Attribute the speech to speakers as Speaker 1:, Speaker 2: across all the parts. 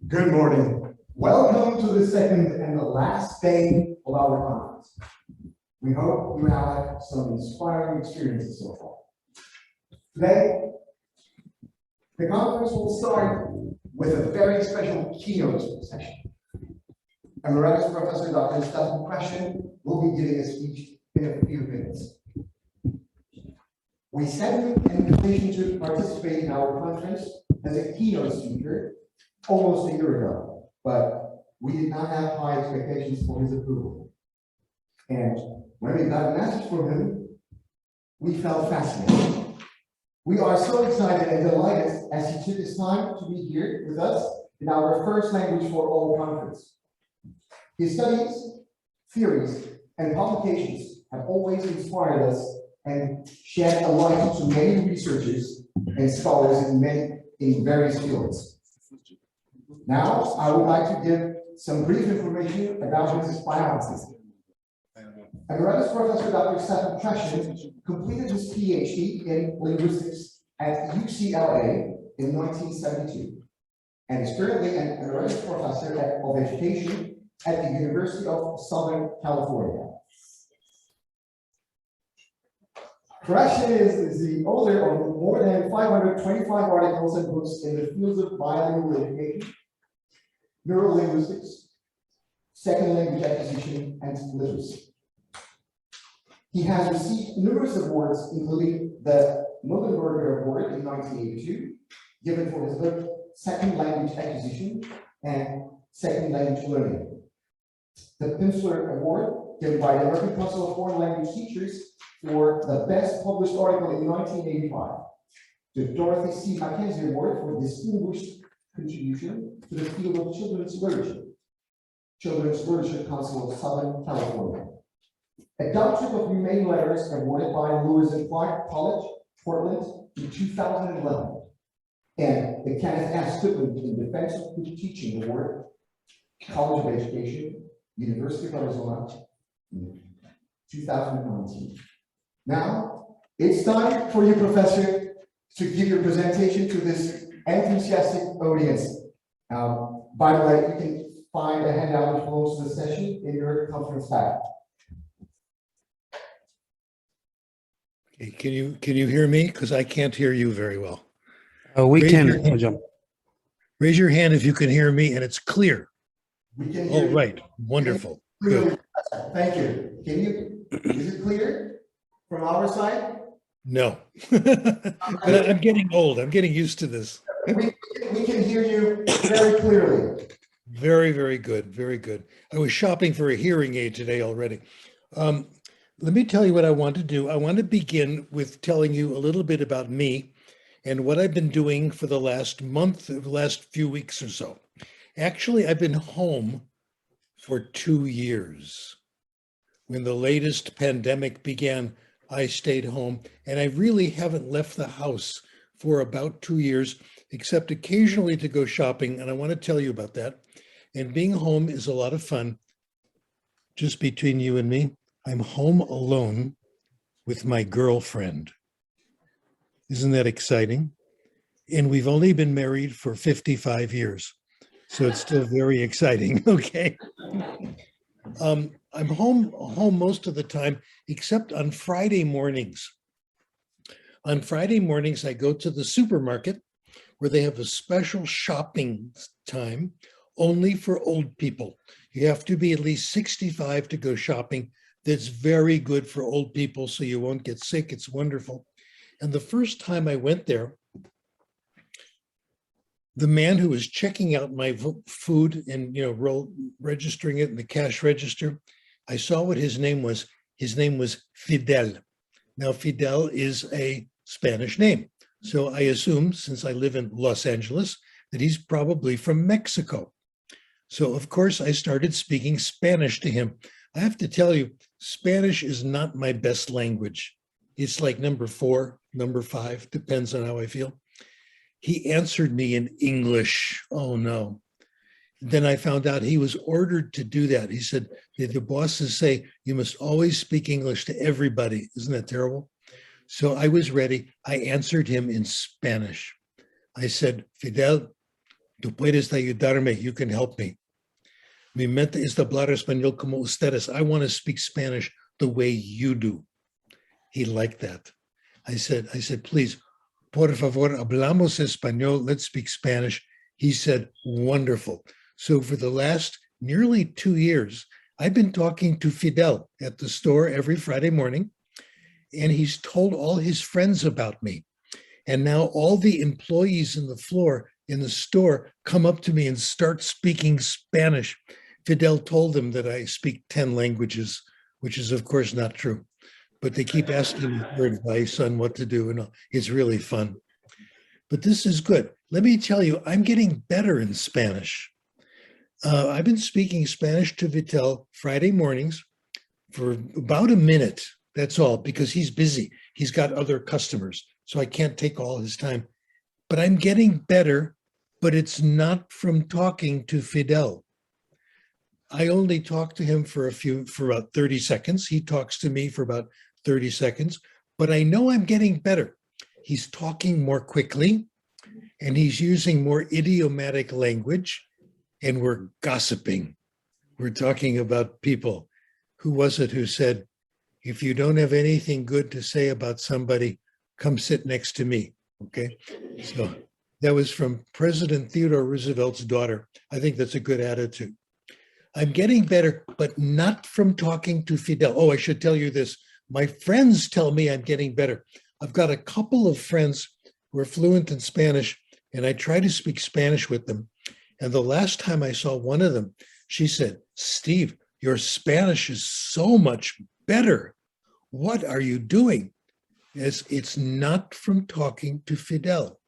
Speaker 1: Good morning. Welcome to the second and the last day of our conference. We hope you have had some inspiring experiences so far. Today, the conference will start with a very special keynote session. Emeritus Professor Dr. Krashen will be giving a speech in a few minutes. We sent him an invitation to participate in our conference as a keynote speaker almost a year ago, but we did not have high expectations for his approval. And when we got a message from him, we felt fascinated. We are so excited and delighted as he took his time to be here with us in our first language for all conference. His studies, theories, and publications have always inspired us and shed a light to many researchers and scholars in various fields. Now, I would like to give some brief information about his biography. Emeritus Professor Dr. Krashen completed his PhD in linguistics at UCLA in 1972 and is currently an Emeritus Professor of Education at the University of Southern California. Krashen is the author of more than 525 articles and books in the fields of bilingual education, neurolinguistics, second language acquisition, and literacy. He has received numerous awards, including the Mullenberger Award in 1982, given for his book Second Language Acquisition and Second Language Learning. The Pimsleur Award, given by the American Council of Foreign Language Teachers for the best published article in 1985. The Dorothy C. Mackenzie Award for distinguished contribution to the field of children's literature, Children's Literature Council of Southern California. A Doctorate of Humane Letters awarded by Lewis and Clark College, Portland in 2011. And the Kenneth F. Stipland in Defense of Good Teaching Award, College of Education, University of Arizona, in 2019. Now, it's time for you, Professor, to give your presentation to this enthusiastic audience. By the way, you can find a handout which belongs to the session in your conference pack.
Speaker 2: Okay, can you hear me? Because I can't hear you very well.
Speaker 3: We can.
Speaker 2: Raise your hand if you can hear me and it's clear.
Speaker 1: We can hear
Speaker 2: you. Right, wonderful.
Speaker 1: Good. Thank you. Is it clear from our side?
Speaker 2: No, but I'm getting old. I'm getting used to this.
Speaker 1: We can hear you very clearly.
Speaker 2: Very, very good. Very good. I was shopping for a hearing aid today already. Let me tell you what I want to do. I want to begin with telling you a little bit about me and what I've been doing for the last month, the last few weeks or so. Actually, I've been home for 2 years. When the latest pandemic began, I stayed home and I really haven't left the house for about 2 years, except occasionally to go shopping. And I want to tell you about that. And being home is a lot of fun. Just between you and me, I'm home alone with my girlfriend. Isn't that exciting? And we've only been married for 55 years. So it's still very exciting, okay? I'm home most of the time, except on Friday mornings. On Friday mornings, I go to the supermarket where they have a special shopping time only for old people. You have to be at least 65 to go shopping. That's very good for old people, so you won't get sick. It's wonderful. And the first time I went there, the man who was checking out my food and registering it in the cash register, I saw what his name was. His name was Fidel. Now, Fidel is a Spanish name. So I assume, since I live in Los Angeles, that he's probably from Mexico. So, of course, I started speaking Spanish to him. I have to tell you, Spanish is not my best language. It's like number 4, number 5, depends on how I feel. He answered me in English. Oh, no. Then I found out he was ordered to do that. He said, the bosses say, you must always speak English to everybody. Isn't that terrible? So I was ready. I answered him in Spanish. I said, Fidel, Tú puedes ayudarme. You can help me. Mi meta es hablar español como ustedes. I want to speak Spanish the way you do. He liked that. I said, please, por favor, hablamos español. Let's speak Spanish. He said, wonderful. So for the last nearly 2 years, I've been talking to Fidel at the store every Friday morning, and he's told all his friends about me. And now all the employees in the store come up to me and start speaking Spanish. Fidel told them that I speak 10 languages, which is of course not true, but they keep asking me for advice on what to do, and it's really fun. But this is good. Let me tell you, I'm getting better in Spanish. I've been speaking Spanish to Vitel Friday mornings for about a minute. That's all, because he's busy. He's got other customers, so I can't take all his time. But I'm getting better, but it's not from talking to Fidel. I only talk to him for about 30 seconds. He talks to me for about 30 seconds, but I know I'm getting better. He's talking more quickly, and he's using more idiomatic language, and we're gossiping. We're talking about people. Who was it who said, if you don't have anything good to say about somebody, come sit next to me, okay? So that was from President Theodore Roosevelt's daughter. I think that's a good attitude. I'm getting better, but not from talking to Fidel. Oh, I should tell you this. My friends tell me I'm getting better. I've got a couple of friends who are fluent in Spanish, and I try to speak Spanish with them. And the last time I saw one of them, she said, Steve, your Spanish is so much better. What are you doing? It's not from talking to Fidel.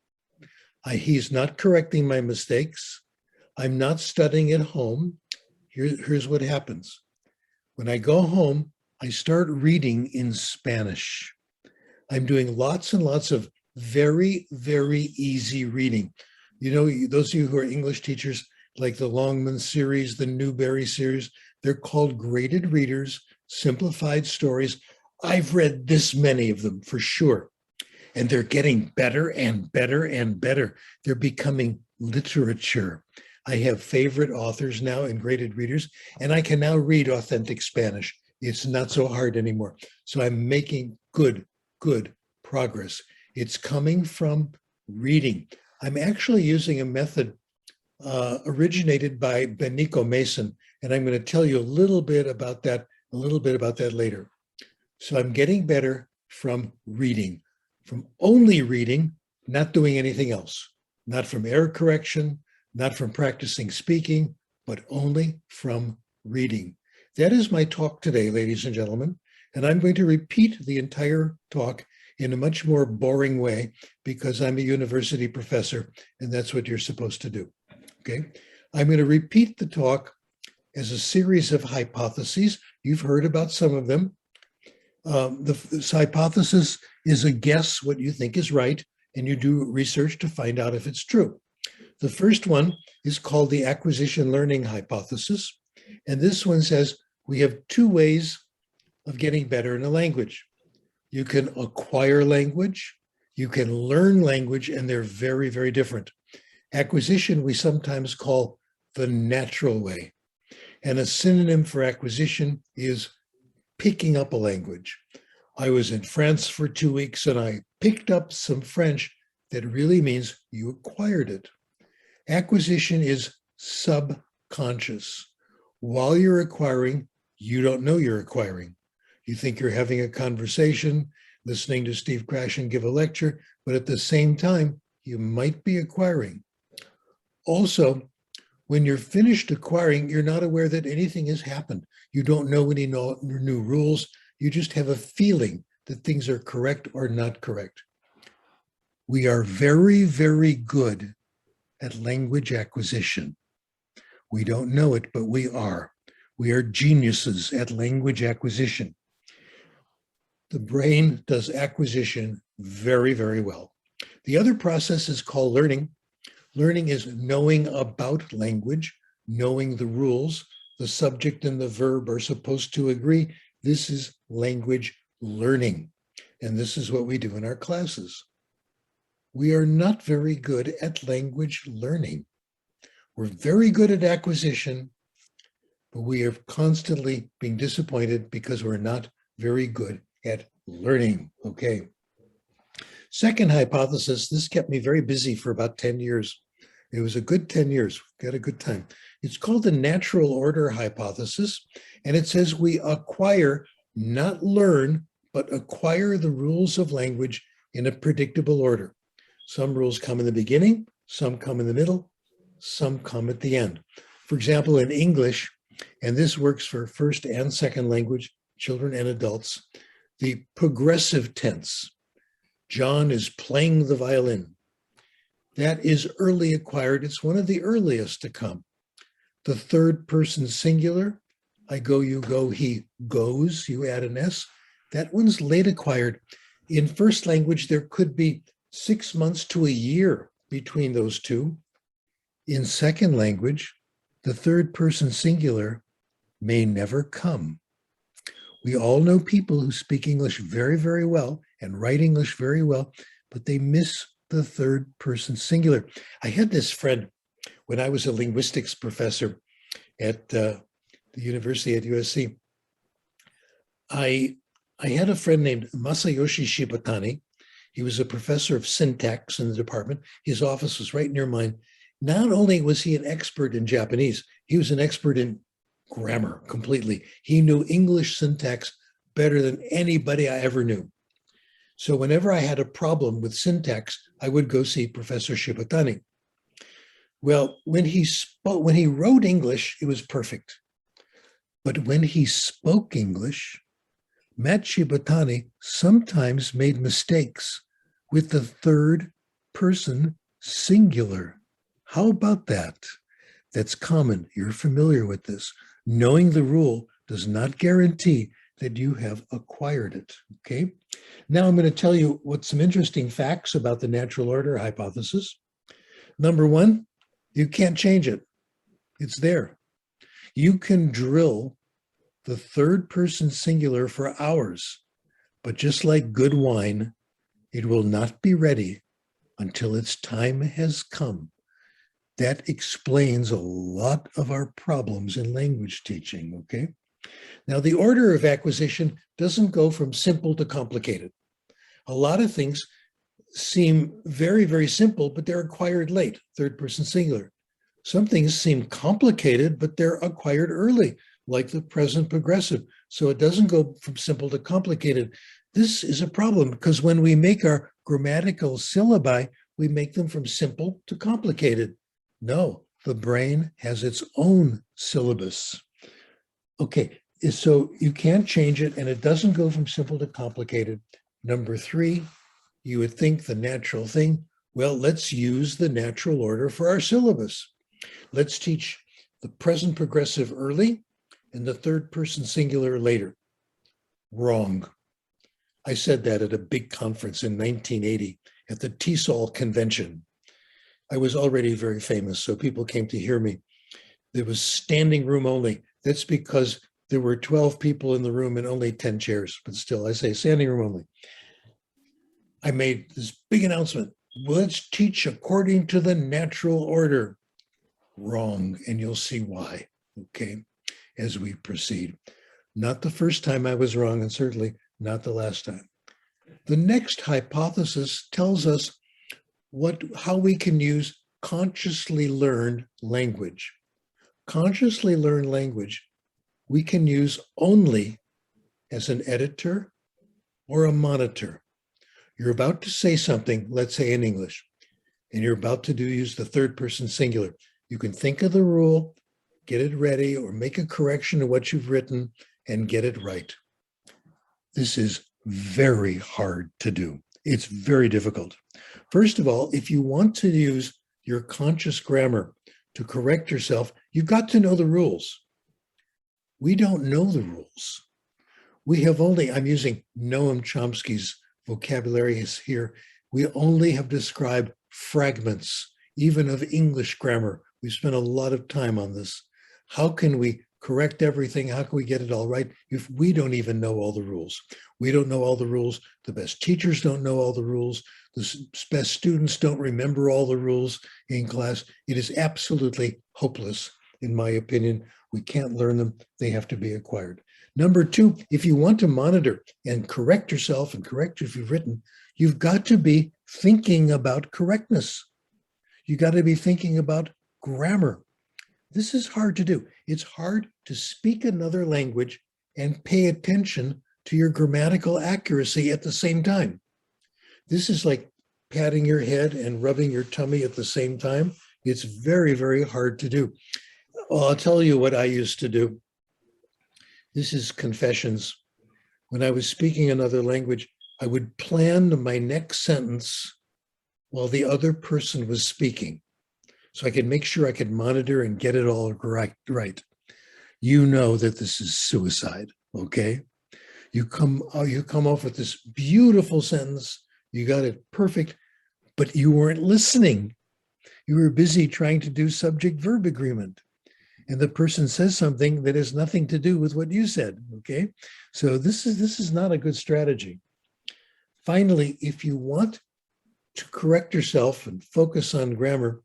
Speaker 2: He's not correcting my mistakes. I'm not studying at home. Here's what happens. When I go home, I start reading in Spanish. I'm doing lots and lots of very, very easy reading. You know, those of you who are English teachers, like the Longman series, the Newberry series, they're called graded readers, simplified stories. I've read this many of them for sure. And they're getting better and better and better. They're becoming literature. I have favorite authors now in graded readers, and I can now read authentic Spanish. It's not so hard anymore. So I'm making good progress. It's coming from reading. I'm actually using a method originated by Benico Mason, and I'm going to tell you a little bit about that later. So I'm getting better from reading, from only reading, not doing anything else, not from error correction, not from practicing speaking, but only from reading. That is my talk today, ladies and gentlemen, and I'm going to repeat the entire talk in a much more boring way because I'm a university professor, and that's what you're supposed to do, okay? I'm going to repeat the talk as a series of hypotheses. You've heard about some of them. This hypothesis is a guess what you think is right, and you do research to find out if it's true. The first one is called the acquisition learning hypothesis. And this one says we have two ways of getting better in a language. You can acquire language, you can learn language, and they're very, very different. Acquisition we sometimes call the natural way. And a synonym for acquisition is picking up a language. I was in France for 2 weeks and I picked up some French that really means you acquired it. Acquisition is subconscious. While you're acquiring, you don't know you're acquiring. You think you're having a conversation, listening to Steve Krashen give a lecture, but at the same time, you might be acquiring. Also, when you're finished acquiring, you're not aware that anything has happened. You don't know any new rules. You just have a feeling that things are correct or not correct. We are very, very good at language acquisition. We don't know it, but we are. We are geniuses at language acquisition. The brain does acquisition very, very well. The other process is called learning. Learning is knowing about language, knowing the rules. The subject and the verb are supposed to agree. This is language learning. And this is what we do in our classes. We are not very good at language learning. We're very good at acquisition, but we are constantly being disappointed because we're not very good at learning. Okay. Second hypothesis, this kept me very busy for about 10 years. It was a good 10 years, got a good time. It's called the natural order hypothesis, and it says we acquire, not learn, but acquire the rules of language in a predictable order. Some rules come in the beginning, some come in the middle, some come at the end. For example, in English, and this works for first and second language, children and adults, the progressive tense, John is playing the violin, that is early acquired. It's one of the earliest to come. The third person singular, I go, you go, he goes, you add an S, that one's late acquired. In first language, there could be 6 months to a year between those two. In second language, the third person singular may never come. We all know people who speak English very, very well and write English very well, but they miss the third person singular. I had this friend when I was a linguistics professor at the university at USC. I had a friend named Masayoshi Shibatani. He was a professor of syntax in the department. His office was right near mine. Not only was he an expert in Japanese, he was an expert in grammar completely. He knew English syntax better than anybody I ever knew. So whenever I had a problem with syntax, I would go see Professor Shibatani. Well, when he wrote English, it was perfect. But when he spoke English, Matt Shibatani sometimes made mistakes with the third person singular. How about that? That's common. You're familiar with this. Knowing the rule does not guarantee that you have acquired it, okay? Now I'm going to tell you what some interesting facts about the natural order hypothesis. Number one, you can't change it. It's there. You can drill the third person singular for hours, but just like good wine, it will not be ready until its time has come. That explains a lot of our problems in language teaching, okay? Now, the order of acquisition doesn't go from simple to complicated. A lot of things seem very, very simple, but they're acquired late, third person singular. Some things seem complicated, but they're acquired early, like the present progressive. So it doesn't go from simple to complicated. This is a problem because when we make our grammatical syllabi, we make them from simple to complicated. No, the brain has its own syllabus. Okay, so you can't change it and it doesn't go from simple to complicated. Number three, you would think the natural thing, well, let's use the natural order for our syllabus. Let's teach the present progressive early and the third person singular later. Wrong. I said that at a big conference in 1980 at the TESOL convention. I was already very famous, so people came to hear me. There was standing room only. That's because there were 12 people in the room and only 10 chairs, but still, I say standing room only. I made this big announcement. Let's teach according to the natural order. Wrong, and you'll see why, okay, as we proceed. Not the first time I was wrong, and certainly not the last time. The next hypothesis tells us how we can use consciously learned language. Consciously learned language we can use only as an editor or a monitor. You're about to say something, let's say in English, and you're about to use the third person singular. You can think of the rule, get it ready, or make a correction to what you've written and get it right. This is very hard to do. It's very difficult. First of all, if you want to use your conscious grammar to correct yourself, you've got to know the rules. We don't know the rules. We have only, I'm using Noam Chomsky's vocabulary here, we only have described fragments, even of English grammar. We spent a lot of time on this. How can we correct everything? How can we get it all right if we don't even know all the rules? We don't know all the rules. The best teachers don't know all the rules. The best students don't remember all the rules in class. It is absolutely hopeless, in my opinion. We can't learn them. They have to be acquired. Number two, if you want to monitor and correct yourself and correct if you've written, you've got to be thinking about correctness. You got to be thinking about grammar. This is hard to do. It's hard to speak another language and pay attention to your grammatical accuracy at the same time. This is like patting your head and rubbing your tummy at the same time. It's very, very hard to do. Well, I'll tell you what I used to do. This is confessions. When I was speaking another language, I would plan my next sentence while the other person was speaking, so I could make sure I could monitor and get it all right. You know that this is suicide, okay? You come off with this beautiful sentence, you got it perfect, but you weren't listening. You were busy trying to do subject-verb agreement. And the person says something that has nothing to do with what you said, okay? So this is not a good strategy. Finally, if you want to correct yourself and focus on grammar,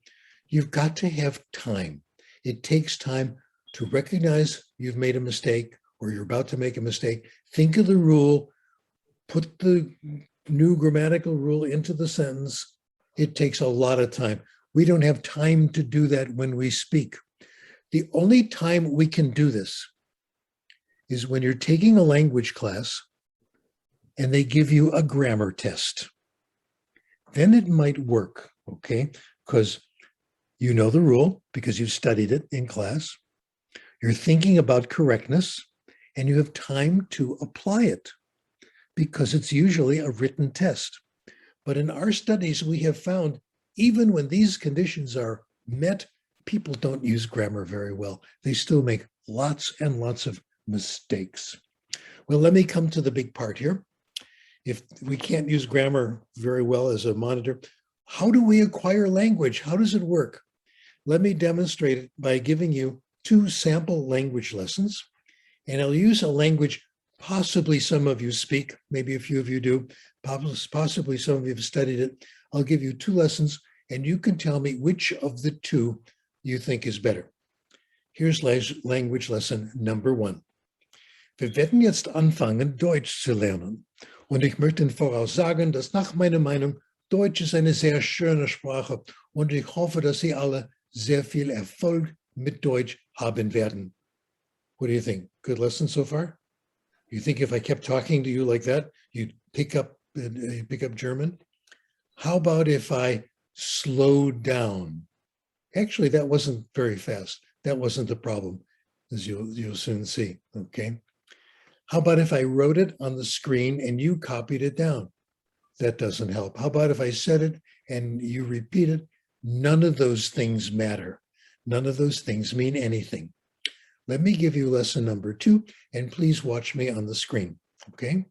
Speaker 2: you've got to have time. It takes time to recognize you've made a mistake or you're about to make a mistake. Think of the rule, put the new grammatical rule into the sentence. It takes a lot of time. We don't have time to do that when we speak. The only time we can do this is when you're taking a language class and they give you a grammar test. Then it might work, okay? Because you know the rule because you've studied it in class. You're thinking about correctness and you have time to apply it because it's usually a written test. But in our studies, we have found even when these conditions are met, people don't use grammar very well. They still make lots and lots of mistakes. Well, let me come to the big part here. If we can't use grammar very well as a monitor, how do we acquire language? How does it work? Let me demonstrate it by giving you 2 sample language lessons. And I'll use a language possibly some of you speak, maybe a few of you do, possibly some of you have studied it. I'll give you 2 lessons and you can tell me which of the 2 you think is better. Here's language lesson number 1. Wir werden jetzt anfangen, Deutsch zu lernen. Und ich möchte Ihnen voraussagen, dass nach meiner Meinung Deutsch ist eine sehr schöne Sprache und ich hoffe, dass Sie alle sehr viel Erfolg mit Deutsch haben werden. What do you think? Good lesson so far? You think if I kept talking to you like that, you'd pick up German? How about if I slowed down? Actually, that wasn't very fast. That wasn't the problem, as you'll soon see, okay? How about if I wrote it on the screen and you copied it down? That doesn't help. How about if I said it and you repeat it? None of those things matter. None of those things mean anything. Let me give you lesson number 2, and please watch me on the screen, okay?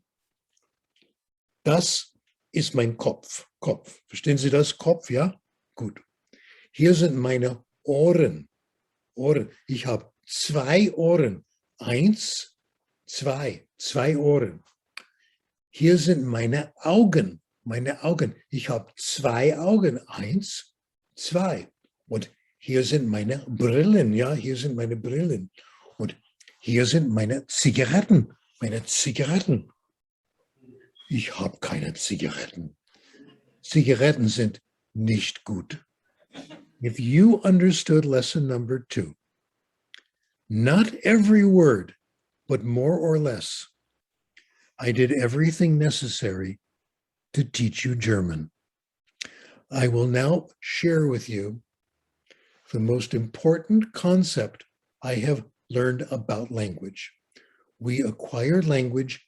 Speaker 2: Das ist mein Kopf. Kopf. Verstehen Sie das? Kopf, ja? Gut. Hier sind meine Ohren. Ohren. Ich habe 2 Ohren. 1, 2. 2 Ohren. Hier sind meine Augen. Meine Augen. Ich habe 2 Augen. 1, 2. Und hier sind meine Brillen. Ja, hier sind meine Brillen. Und hier sind meine Zigaretten. Meine Zigaretten. Ich habe keine Zigaretten. Zigaretten sind nicht gut. If you understood lesson number 2, not every word, but more or less, I did everything necessary to teach you German. I will now share with you the most important concept I have learned about language. We acquire language.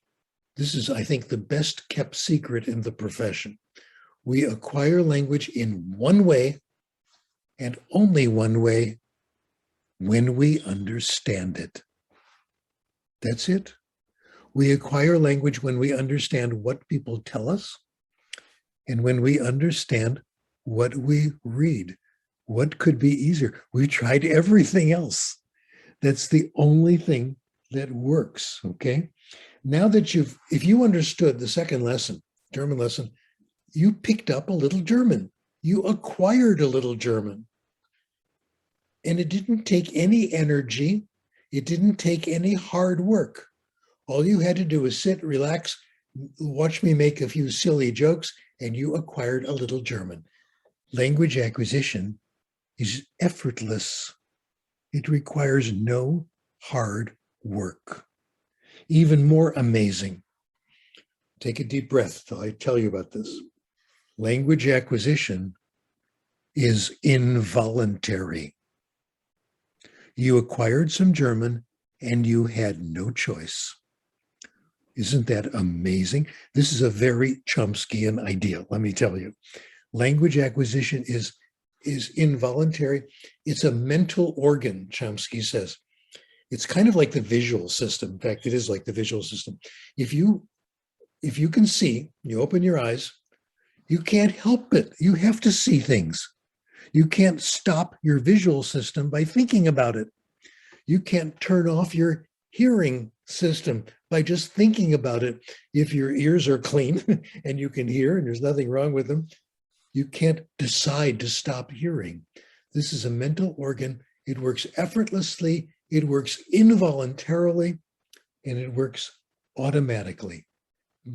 Speaker 2: This is, I think, the best kept secret in the profession. We acquire language in one way and only one way: when we understand it. That's it. We acquire language when we understand what people tell us and when we understand what we read. What could be easier? We tried everything else. That's the only thing that works, okay? Now that if you understood the second lesson, German lesson, you picked up a little German. You acquired a little German. And it didn't take any energy. It didn't take any hard work. All you had to do was sit, relax, watch me make a few silly jokes, and you acquired a little German. Language acquisition is effortless. It requires no hard work. Even more amazing. Take a deep breath till I tell you about this. Language acquisition is involuntary. You acquired some German and you had no choice. Isn't that amazing? This is a very Chomskyan idea, let me tell you. Language acquisition is involuntary. It's a mental organ, Chomsky says. It's kind of like the visual system. In fact, it is like the visual system. If you can see, you open your eyes, you can't help it. You have to see things. You can't stop your visual system by thinking about it. You can't turn off your hearing system by just thinking about it. If your ears are clean and you can hear and there's nothing wrong with them, you can't decide to stop hearing. This is a mental organ. It works effortlessly, it works involuntarily, and it works automatically.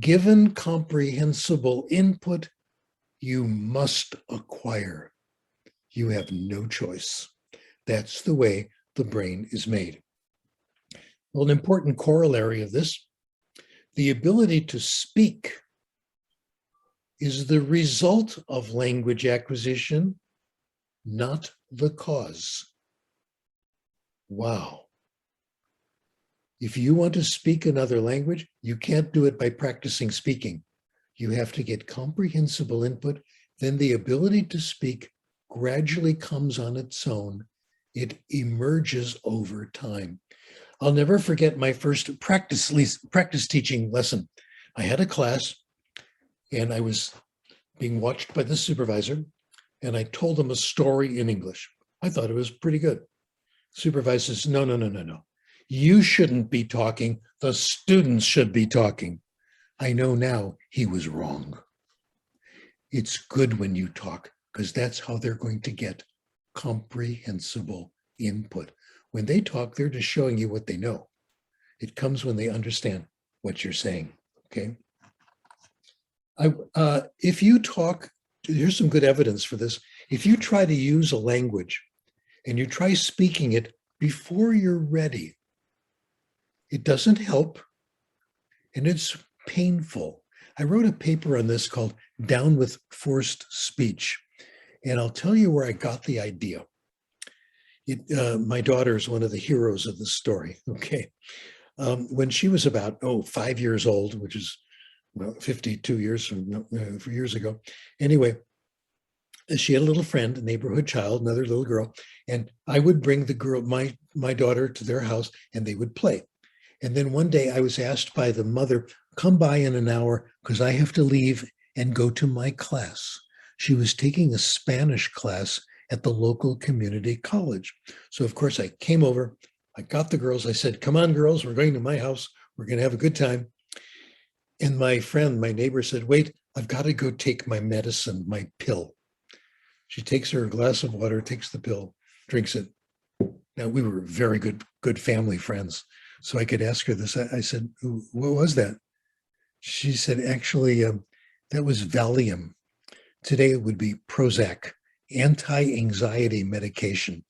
Speaker 2: Given comprehensible input, you must acquire. You have no choice. That's the way the brain is made. Well, an important corollary of this, the ability to speak is the result of language acquisition, not the cause. Wow. If you want to speak another language, you can't do it by practicing speaking. You have to get comprehensible input, then the ability to speak gradually comes on its own. It emerges over time. I'll never forget my first practice teaching lesson. I had a class and I was being watched by the supervisor and I told them a story in English. I thought it was pretty good. Supervisor says, no. You shouldn't be talking. The students should be talking. I know now he was wrong. It's good when you talk because that's how they're going to get comprehensible input. When they talk, they're just showing you what they know. It comes when they understand what you're saying, okay? If you talk, here's some good evidence for this. If you try to use a language and you try speaking it before you're ready, it doesn't help and it's painful. I wrote a paper on this called Down with Forced Speech. And I'll tell you where I got the idea. My daughter is one of the heroes of the story, okay? When she was about, 5 years old, which is 52 years ago. Anyway, she had a little friend, a neighborhood child, another little girl, and I would bring the girl, my daughter, to their house and they would play. And then one day I was asked by the mother, come by in an hour because I have to leave and go to my class. She was taking a Spanish class at the local community college. So of course I came over, I got the girls, I said, come on girls, we're going to my house, we're gonna have a good time. And my friend, my neighbor said, wait, I've got to go take my medicine, my pill. She takes her glass of water, takes the pill, drinks it. Now we were very good family friends. So I could ask her this. I said, what was that? She said, actually, that was Valium. Today it would be Prozac, anti-anxiety medication.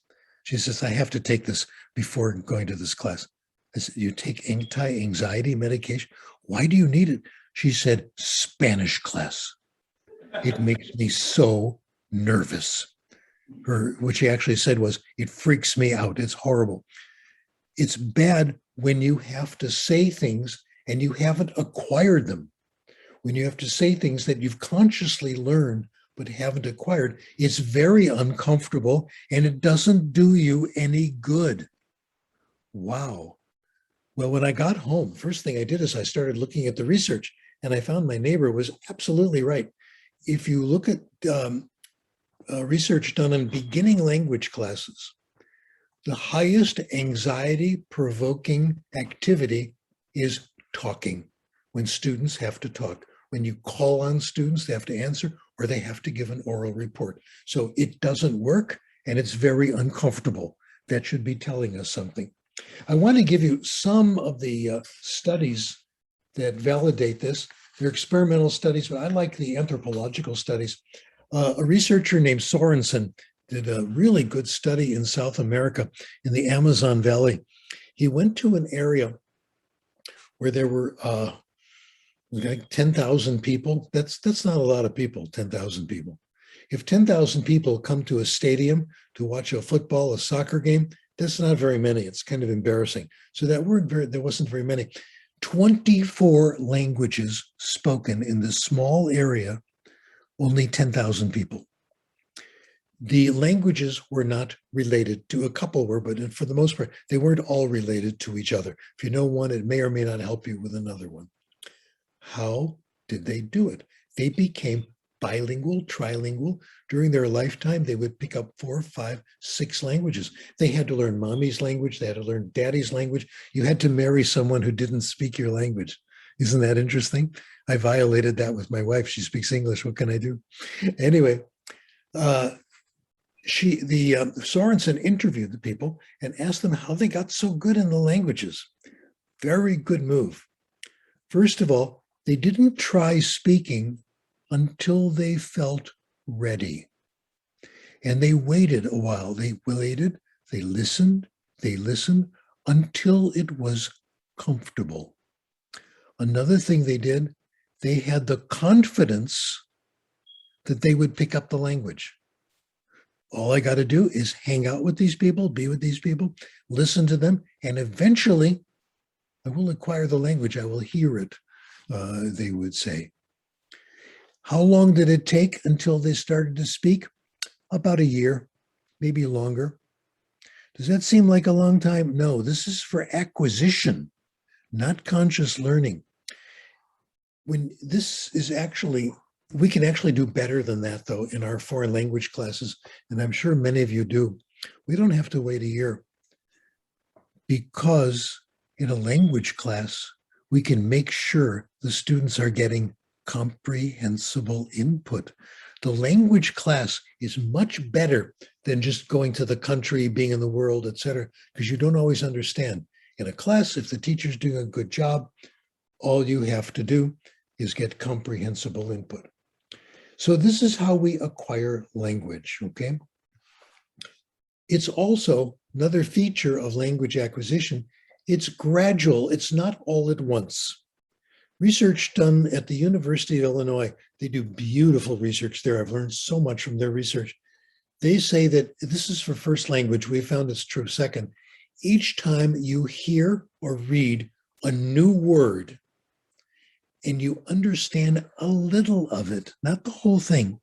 Speaker 2: She says, I have to take this before going to this class. I said, you take anti-anxiety medication? Why do you need it? She said, Spanish class. It makes me so nervous. What she actually said was, it freaks me out. It's horrible. It's bad when you have to say things and you haven't acquired them. When you have to say things that you've consciously learned but haven't acquired, it's very uncomfortable and it doesn't do you any good. Wow. Well, when I got home, first thing I did is I started looking at the research and I found my neighbor was absolutely right. If you look at research done in beginning language classes, the highest anxiety-provoking activity is talking, when students have to talk. when you call on students, they have to answer or they have to give an oral report. So it doesn't work and it's very uncomfortable. That should be telling us something. I want to give you some of the studies that validate this. They're experimental studies, but I like the anthropological studies. A researcher named Sorensen did a really good study in South America in the Amazon Valley. He went to an area where there were like 10,000 people. That's not a lot of people, 10,000 people. If 10,000 people come to a stadium to watch a football, a soccer game, that's not very many. It's kind of embarrassing. So there wasn't very many. 24 languages spoken in this small area, only 10,000 people. The languages were not related to, a couple were, but for the most part, they weren't all related to each other. If you know one, it may or may not help you with another one. How did they do it? They became bilingual, trilingual. During their lifetime, they would pick up 4, 5, 6 languages. They had to learn mommy's language. They had to learn daddy's language. You had to marry someone who didn't speak your language. Isn't that interesting? I violated that with my wife. She speaks English. What can I do? Anyway, Sorensen interviewed the people and asked them how they got so good in the languages. Very good move. First of all, they didn't try speaking until they felt ready. And they waited a while. They waited, they listened until it was comfortable. Another thing they did, they had the confidence that they would pick up the language. All I got to do is hang out with these people, be with these people, listen to them, and eventually I will acquire the language. I will hear it, they would say. How long did it take until they started to speak? About a year, maybe longer. Does that seem like a long time? No, this is for acquisition, not conscious learning. When this is actually, we can actually do better than that though in our foreign language classes, and I'm sure many of you do. We don't have to wait a year because in a language class, we can make sure the students are getting comprehensible input. The language class is much better than just going to the country, being in the world, etc., because you don't always understand. In a class, if the teacher's doing a good job, all you have to do is get comprehensible input. So this is how we acquire language, okay? It's also another feature of language acquisition. It's gradual, it's not all at once. Research done at the University of Illinois, they do beautiful research there. I've learned so much from their research. They say that this is for first language. We found it's true second. Each time you hear or read a new word and you understand a little of it, not the whole thing,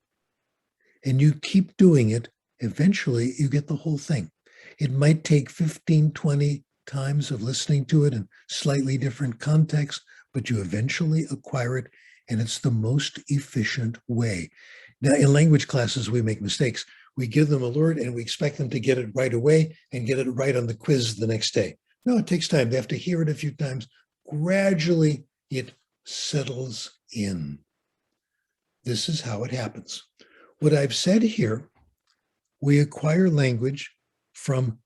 Speaker 2: and you keep doing it, eventually you get the whole thing. It might take 15, 20 times of listening to it in slightly different contexts, but you eventually acquire it, and it's the most efficient way. Now, in language classes, we make mistakes. We give them a word and we expect them to get it right away and get it right on the quiz the next day. No, it takes time. They have to hear it a few times. Gradually, it settles in. This is how it happens. What I've said here, we acquire language from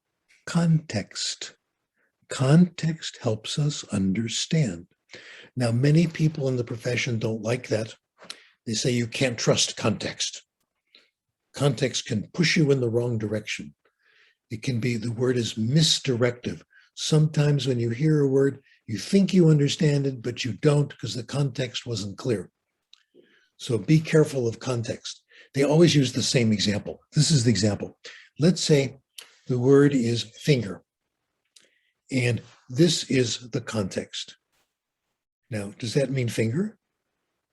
Speaker 2: context. Context helps us understand. Now, many people in the profession don't like that. They say you can't trust context. Context can push you in the wrong direction. It can be, the word is misdirective. Sometimes when you hear a word, you think you understand it, but you don't because the context wasn't clear. So be careful of context. They always use the same example. This is the example. Let's say the word is finger, and this is the context. Now, does that mean finger?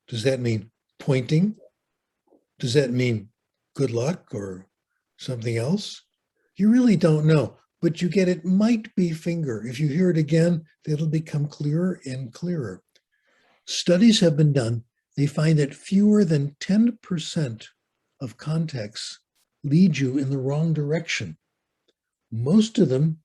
Speaker 2: Does that mean pointing? Does that mean good luck or something else? You really don't know, but you get it might be finger. If you hear it again, it'll become clearer and clearer. Studies have been done. They find that fewer than 10% of contexts lead you in the wrong direction. Most of them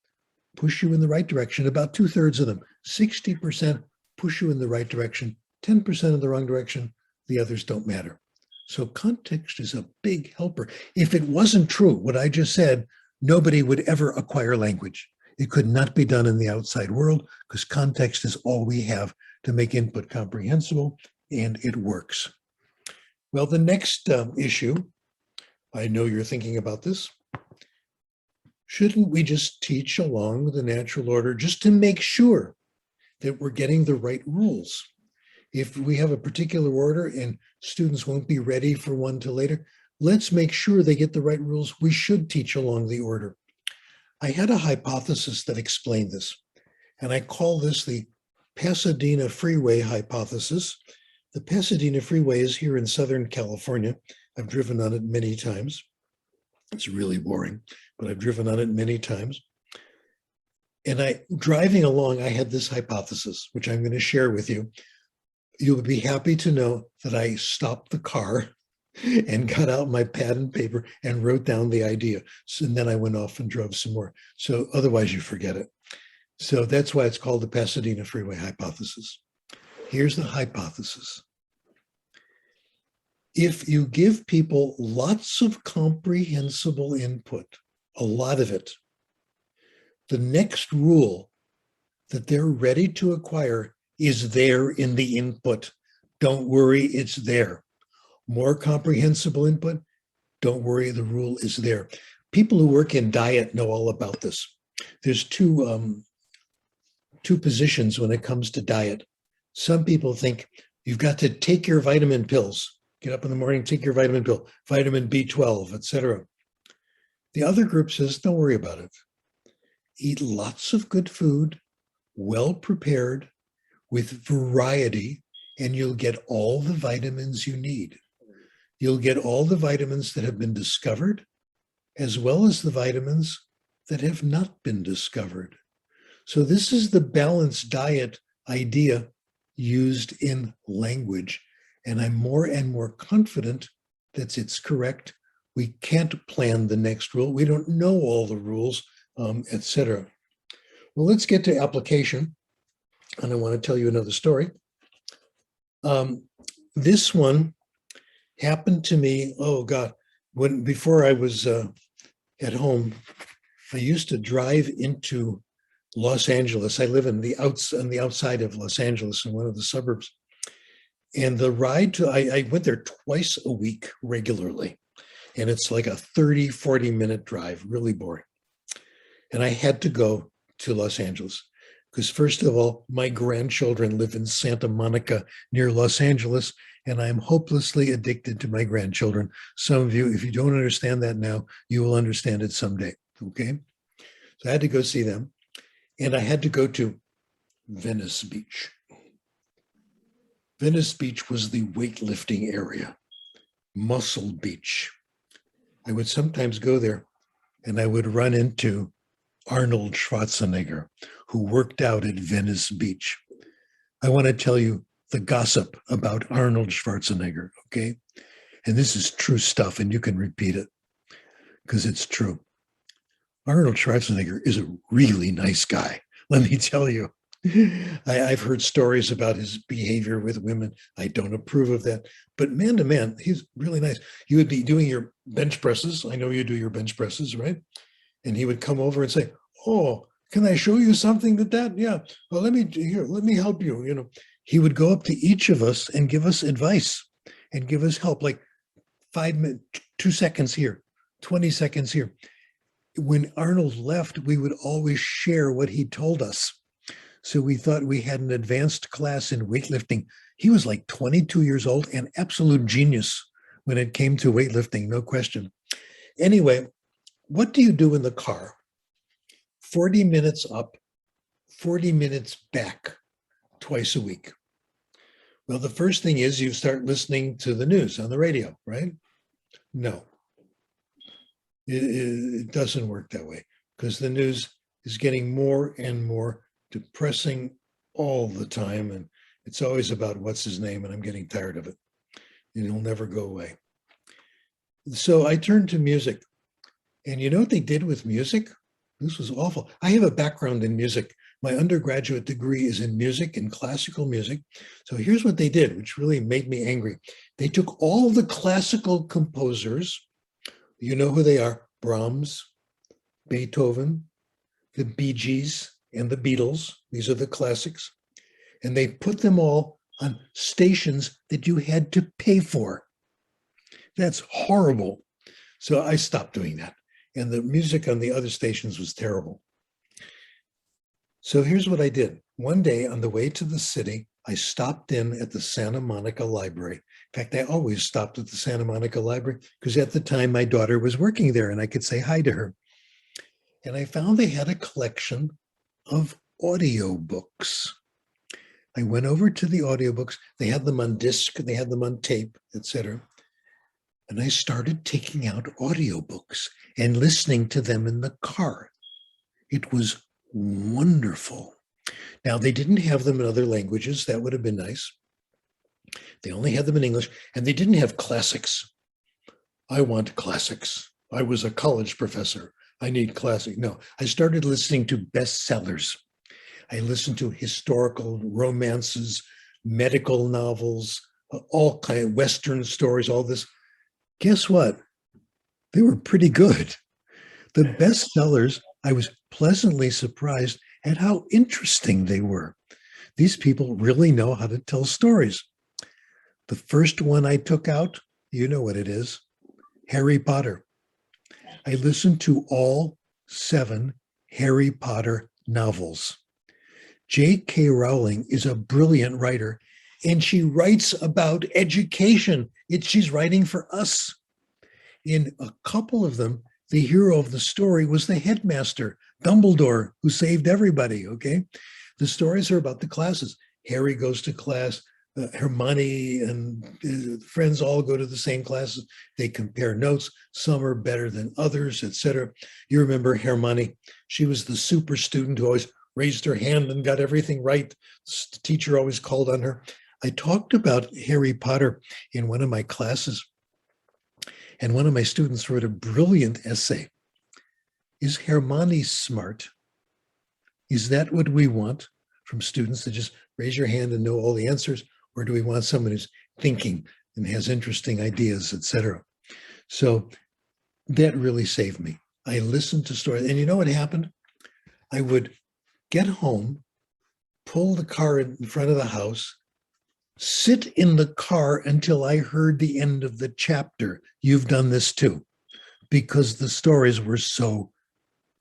Speaker 2: push you in the right direction, about 2/3 of them. 60% push you in the right direction, 10% in the wrong direction, the others don't matter. So context is a big helper. If it wasn't true, what I just said, nobody would ever acquire language. It could not be done in the outside world because context is all we have to make input comprehensible, and it works. Well, the next issue, I know you're thinking about this. Shouldn't we just teach along the natural order just to make sure that we're getting the right rules? If we have a particular order and students won't be ready for one till later, let's make sure they get the right rules. We should teach along the order. I had a hypothesis that explained this, and I call this the Pasadena Freeway hypothesis. The Pasadena Freeway is here in Southern California. I've driven on it many times. It's really boring, but I've driven on it many times. And driving along, I had this hypothesis, which I'm going to share with you. You'll be happy to know that I stopped the car and got out my pad and paper and wrote down the idea. So, and then I went off and drove some more. So otherwise you forget it. So that's why it's called the Pasadena Freeway hypothesis. Here's the hypothesis. If you give people lots of comprehensible input, a lot of it, the next rule that they're ready to acquire is there in the input. Don't worry, it's there. More comprehensible input, don't worry, the rule is there. People who work in diet know all about this. There's two positions when it comes to diet. Some people think you've got to take your vitamin pills. Get up in the morning, take your vitamin pill, vitamin B12, etc. The other group says, don't worry about it. Eat lots of good food, well prepared, with variety, and you'll get all the vitamins you need. You'll get all the vitamins that have been discovered, as well as the vitamins that have not been discovered. So this is the balanced diet idea used in language. And I'm more and more confident that it's correct. We can't plan the next rule. We don't know all the rules, etc. Well, let's get to application. And I want to tell you another story. This one happened to me, oh God, before I was at home, I used to drive into Los Angeles. I live on the outside of Los Angeles in one of the suburbs. And the ride I went there twice a week regularly. And it's like a 30, 40-minute drive, really boring. And I had to go to Los Angeles because, first of all, my grandchildren live in Santa Monica near Los Angeles, and I'm hopelessly addicted to my grandchildren. Some of you, if you don't understand that now, you will understand it someday, okay? So I had to go see them, and I had to go to Venice Beach. Venice Beach was the weightlifting area, Muscle Beach. I would sometimes go there and I would run into Arnold Schwarzenegger, who worked out at Venice Beach. I want to tell you the gossip about Arnold Schwarzenegger, okay? And this is true stuff, and you can repeat it because it's true. Arnold Schwarzenegger is a really nice guy, let me tell you. I've heard stories about his behavior with women. I don't approve of that. But man to man, he's really nice. You would be doing your bench presses. I know you do your bench presses, right? And he would come over and say, oh, can I show you something that? Yeah. Well, let me help you. You know, he would go up to each of us and give us advice and give us help, like 5 minutes, 2 seconds here, 20 seconds here. When Arnold left, we would always share what he told us. So we thought we had an advanced class in weightlifting. He was like 22 years old and absolute genius when it came to weightlifting, no question. Anyway, what do you do in the car? 40 minutes up, 40 minutes back, twice a week. Well, the first thing is you start listening to the news on the radio, right? No, it doesn't work that way because the news is getting more and more depressing all the time. And it's always about what's his name, and I'm getting tired of it. And it'll never go away. So I turned to music. And you know what they did with music? This was awful. I have a background in music. My undergraduate degree is in music and classical music. So here's what they did, which really made me angry. They took all the classical composers, you know who they are, Brahms, Beethoven, the Bee Gees, and the Beatles. These are the classics. And they put them all on stations that you had to pay for. That's horrible. So I stopped doing that. And the music on the other stations was terrible. So here's what I did. One day on the way to the city, I stopped in at the Santa Monica Library. In fact, I always stopped at the Santa Monica Library because at the time my daughter was working there and I could say hi to her. And I found they had a collection of audiobooks. I went over to the audiobooks. They had them on disc, they had them on tape, etc. And I started taking out audiobooks and listening to them in the car. It was wonderful. Now, they didn't have them in other languages. That would have been nice. They only had them in English, and they didn't have classics. I want classics. I was a college professor. I need classic. No, I started listening to bestsellers. I listened to historical romances, medical novels, all kind of Western stories, all this. Guess what? They were pretty good. The bestsellers, I was pleasantly surprised at how interesting they were. These people really know how to tell stories. The first one I took out, you know what it is, Harry Potter. I listened to all 7 Harry Potter novels. J.K. Rowling is a brilliant writer, and she writes about education. She's writing for us. In a couple of them, the hero of the story was the headmaster, Dumbledore, who saved everybody, okay? The stories are about the classes. Harry goes to class, Hermione and friends all go to the same classes. They compare notes. Some are better than others, etc. You remember Hermione? She was the super student who always raised her hand and got everything right. The teacher always called on her. I talked about Harry Potter in one of my classes, and one of my students wrote a brilliant essay. Is Hermione smart? Is that what we want from students, to just raise your hand and know all the answers? Or do we want someone who's thinking and has interesting ideas, etc.? So that really saved me. I listened to stories. And you know what happened? I would get home, pull the car in front of the house, sit in the car until I heard the end of the chapter. You've done this too, because the stories were so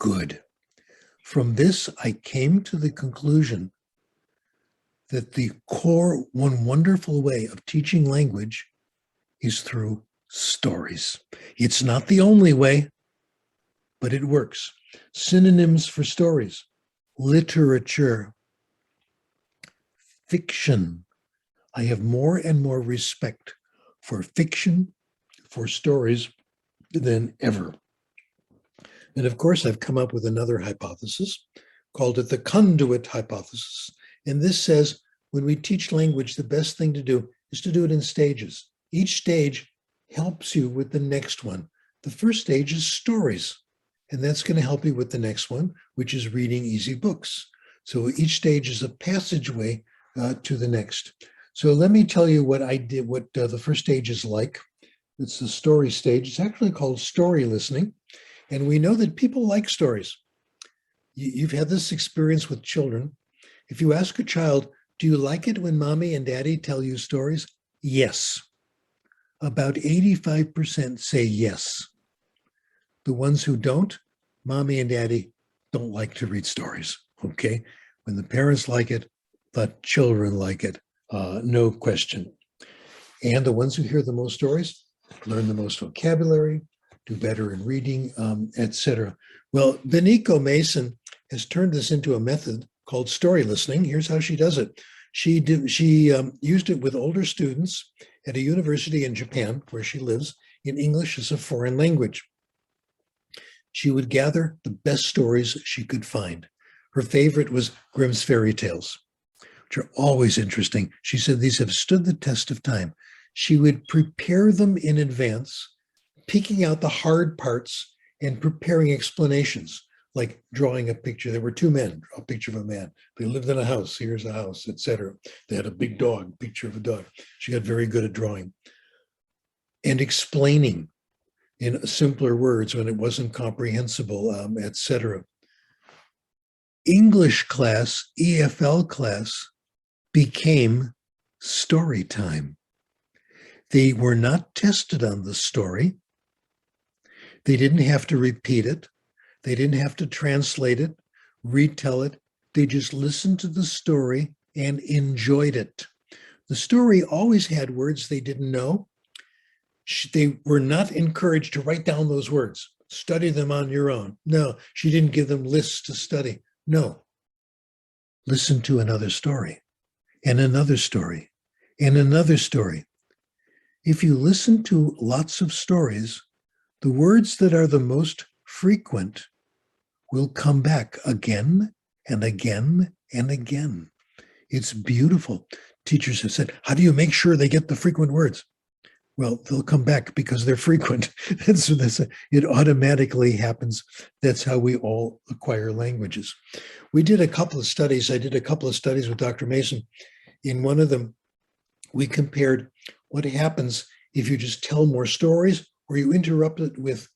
Speaker 2: good. From this, I came to the conclusion that the core, one wonderful way of teaching language is through stories. It's not the only way, but it works. Synonyms for stories: literature, fiction. I have more and more respect for fiction, for stories than ever. And of course, I've come up with another hypothesis, called it the conduit hypothesis. And this says, when we teach language, the best thing to do is to do it in stages. Each stage helps you with the next one. The first stage is stories, and that's going to help you with the next one, which is reading easy books. So each stage is a passageway to the next. So let me tell you what I did, what the first stage is like. It's the story stage. It's actually called story listening. And we know that people like stories. You've had this experience with children. If you ask a child, do you like it when mommy and daddy tell you stories? Yes. About 85% say yes. The ones who don't, mommy and daddy don't like to read stories, okay? When the parents like it, the children like it, no question. And the ones who hear the most stories learn the most vocabulary, do better in reading, etc. Well, Beniko Mason has turned this into a method called story listening. Here's how she does it. She used it with older students at a university in Japan, where she lives, in English as a foreign language. She would gather the best stories she could find. Her favorite was Grimm's fairy tales, which are always interesting. She said these have stood the test of time. She would prepare them in advance, picking out the hard parts and preparing explanations. like drawing a picture. There were two men, a picture of a man. They lived in a house, here's a house, etc. They had a big dog, picture of a dog. She got very good at drawing. And explaining in simpler words when it wasn't comprehensible, etc. English class, EFL class, became story time. They were not tested on the story. They didn't have to repeat it. They didn't have to translate it, retell it. They just listened to the story and enjoyed it. The story always had words they didn't know. They were not encouraged to write down those words, study them on your own. No, she didn't give them lists to study. No. Listen to another story, and another story, and another story. If you listen to lots of stories, the words that are the most frequent will come back again and again and again. It's beautiful. Teachers have said, how do you make sure they get the frequent words? Well, they'll come back because they're frequent. That's what they say. It automatically happens. That's how we all acquire languages. We did a couple of studies. I did a couple of studies with Dr. Mason. In one of them, we compared what happens if you just tell more stories or you interrupt it with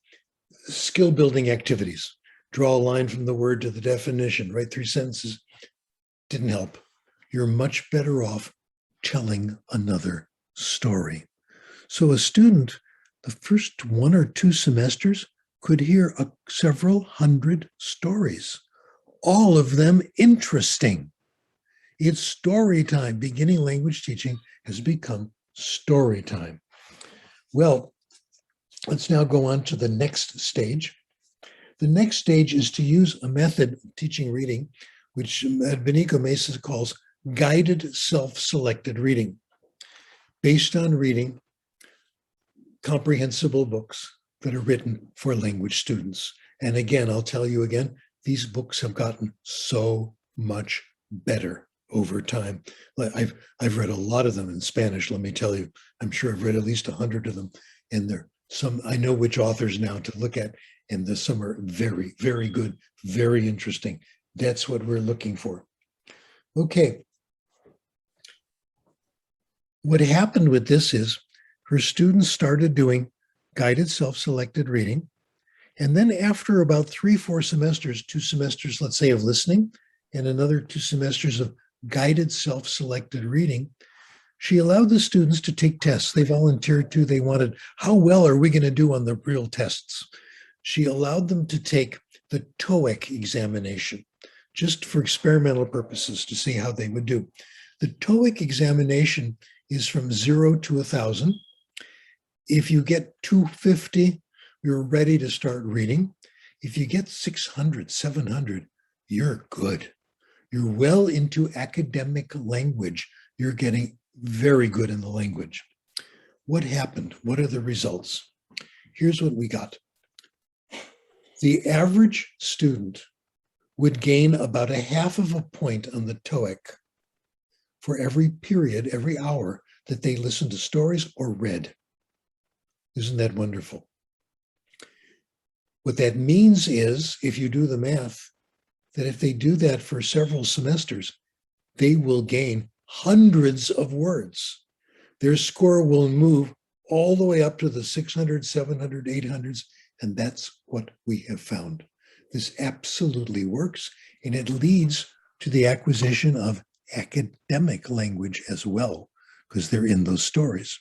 Speaker 2: skill building activities. Draw a line from the word to the definition, write 3 sentences. Didn't help. You're much better off telling another story. So a student, the first 1 or 2 semesters, could hear several hundred stories, all of them interesting. It's story time. Beginning language teaching has become story time. Well, let's now go on to the next stage. The next stage is to use a method of teaching reading, which Benico Mesa calls guided self-selected reading, based on reading comprehensible books that are written for language students. And again, I'll tell you again, these books have gotten so much better over time. I've read a lot of them in Spanish, let me tell you. I'm sure I've read at least 100 of them. And there some, I know which authors now to look at, and there's some are very, very good, very interesting. That's what we're looking for. Okay. What happened with this is her students started doing guided self-selected reading. And then after about 3-4 semesters, 2 semesters, let's say, of listening, and another 2 semesters of guided self-selected reading, she allowed the students to take tests. They volunteered to, they wanted, how well are we going to do on the real tests? She allowed them to take the TOEIC examination, just for experimental purposes to see how they would do. The TOEIC examination is from 0 to 1,000. If you get 250, you're ready to start reading. If you get 600, 700, you're good. You're well into academic language. You're getting very good in the language. What happened? What are the results? Here's what we got. The average student would gain about 0.5 point on the TOEIC for every period, every hour that they listened to stories or read. Isn't that wonderful? What that means is, if you do the math, that if they do that for several semesters, they will gain hundreds of words. Their score will move all the way up to the 600, 700, 800s, and that's what we have found. This absolutely works, and it leads to the acquisition of academic language as well, because they're in those stories.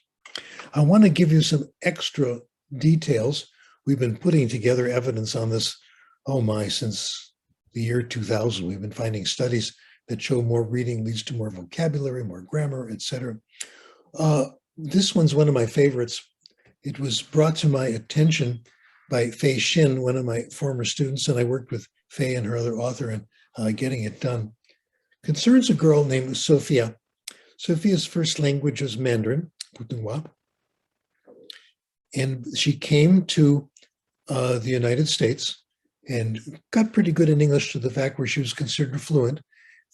Speaker 2: I want to give you some extra details. We've been putting together evidence on this, since the year 2000. We've been finding studies that show more reading leads to more vocabulary, more grammar, etc. This one's one of my favorites. It was brought to my attention by Fei Shin, one of my former students, and I worked with Fei and her other author in getting it done. Concerns a girl named Sophia. Sophia's first language was Mandarin, Putonghua, and she came to the United States and got pretty good in English to the fact where she was considered fluent.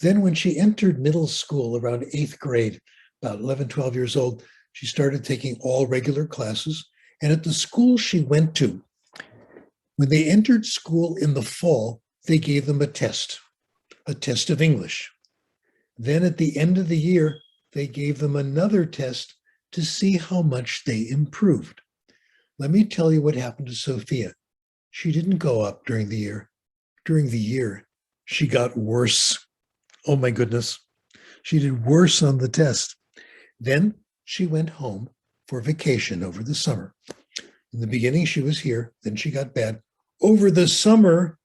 Speaker 2: Then when she entered middle school around 8th grade, about 11, 12 years old, she started taking all regular classes. And at the school she went to, when they entered school in the fall, they gave them a test of English. Then at the end of the year, they gave them another test to see how much they improved. Let me tell you what happened to Sophia. She didn't go up during the year. During the year, she got worse. Oh my goodness. She did worse on the test. Then she went home for vacation over the summer. In the beginning, she was here. Then she got bad. Over the summer,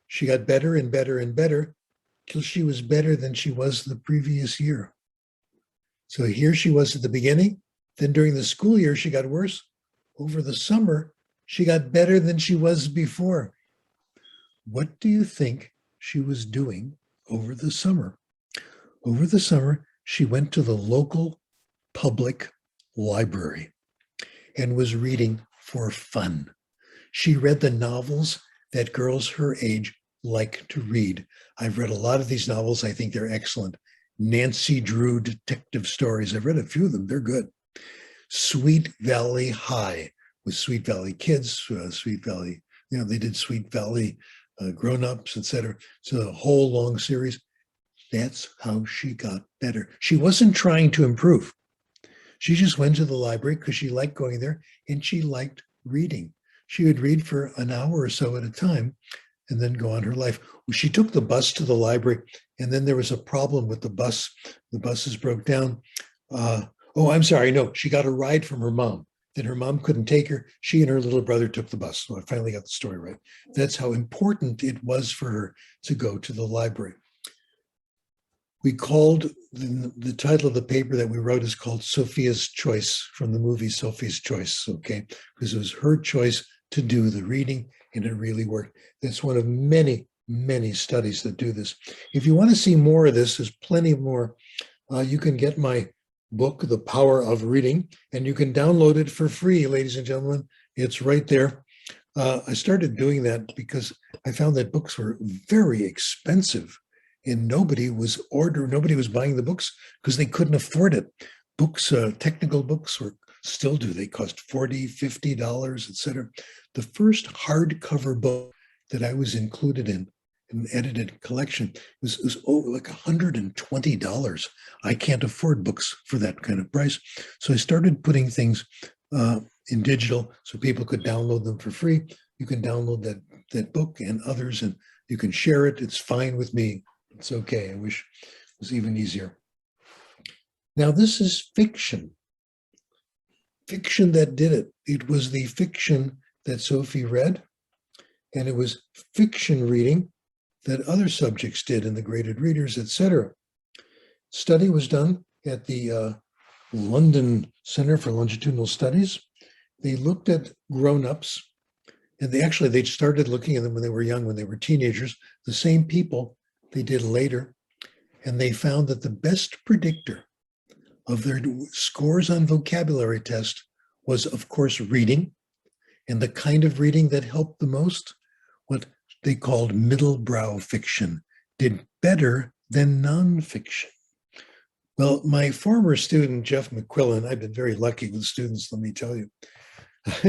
Speaker 2: she got better and better and better till she was better than she was the previous year. So here she was at the beginning. Then during the school year, she got worse. Over the summer, she got better than she was before. What do you think she was doing over the summer? Over the summer, she went to the local public library and was reading for fun. She read the novels that girls her age like to read. I've read a lot of these novels. I think they're excellent. Nancy Drew detective stories. I've read a few of them. They're good. Sweet Valley High with Sweet Valley Kids, Sweet Valley, they did Sweet Valley Grown-Ups, etc. So a whole long series. That's how she got better. She wasn't trying to improve. She just went to the library because she liked going there and she liked reading. She would read for an hour or so at a time and then go on her life. She took the bus to the library and then there was a problem with the bus. The buses broke down. I'm sorry. No, she got a ride from her mom. Then her mom couldn't take her. She and her little brother took the bus. So I finally got the story right. That's how important it was for her to go to the library. We called, the title of the paper that we wrote is called Sophia's Choice, from the movie Sophie's Choice, okay? Because it was her choice to do the reading and it really worked. That's one of many, many studies that do this. If you want to see more of this, there's plenty more. You can get my book, The Power of Reading, and you can download it for free, ladies and gentlemen. It's right there. I started doing that because I found that books were very expensive and nobody was buying the books because they couldn't afford it. Books, technical books still do. They cost $40, $50, etc. The first hardcover book that I was included in an edited collection was like $120. I can't afford books for that kind of price. So I started putting things in digital so people could download them for free. You can download that book and others, and you can share it. It's fine with me. It's okay. I wish it was even easier. Now, this is fiction. Fiction that did it. It was the fiction that Sophie read, and it was fiction reading that other subjects did in the graded readers, etc. Study was done at the London Center for Longitudinal Studies. They looked at grown-ups, and they started looking at them when they were young, when they were teenagers, the same people they did later, and they found that the best predictor of their scores on vocabulary test was, of course, reading, and the kind of reading that helped the most, what they called middle-brow fiction, did better than nonfiction. Well, my former student, Jeff McQuillan, I've been very lucky with students, let me tell you.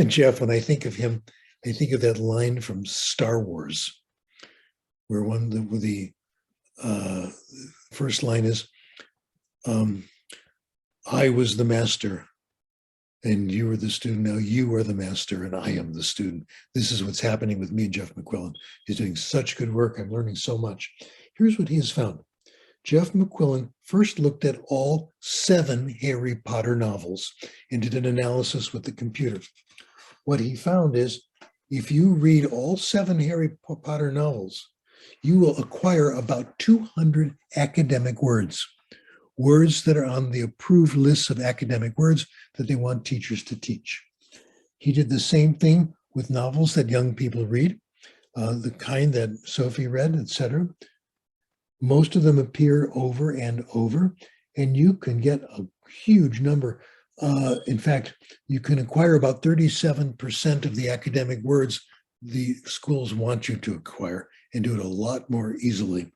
Speaker 2: Jeff, when I think of him, I think of that line from Star Wars, where the first line is, I was the master and you were the student. Now you are the master and I am the student. This is what's happening with me, Jeff McQuillan. He's doing such good work. I'm learning so much. Here's what he has found. Jeff McQuillan first looked at all 7 Harry Potter novels and did an analysis with the computer. What he found is if you read all 7 Harry Potter novels, you will acquire about 200 academic words that are on the approved list of academic words that they want teachers to teach. He did the same thing with novels that young people read, the kind that Sophie read, etc. Most of them appear over and over, and you can get a huge number. In fact, you can acquire about 37% of the academic words the schools want you to acquire and do it a lot more easily.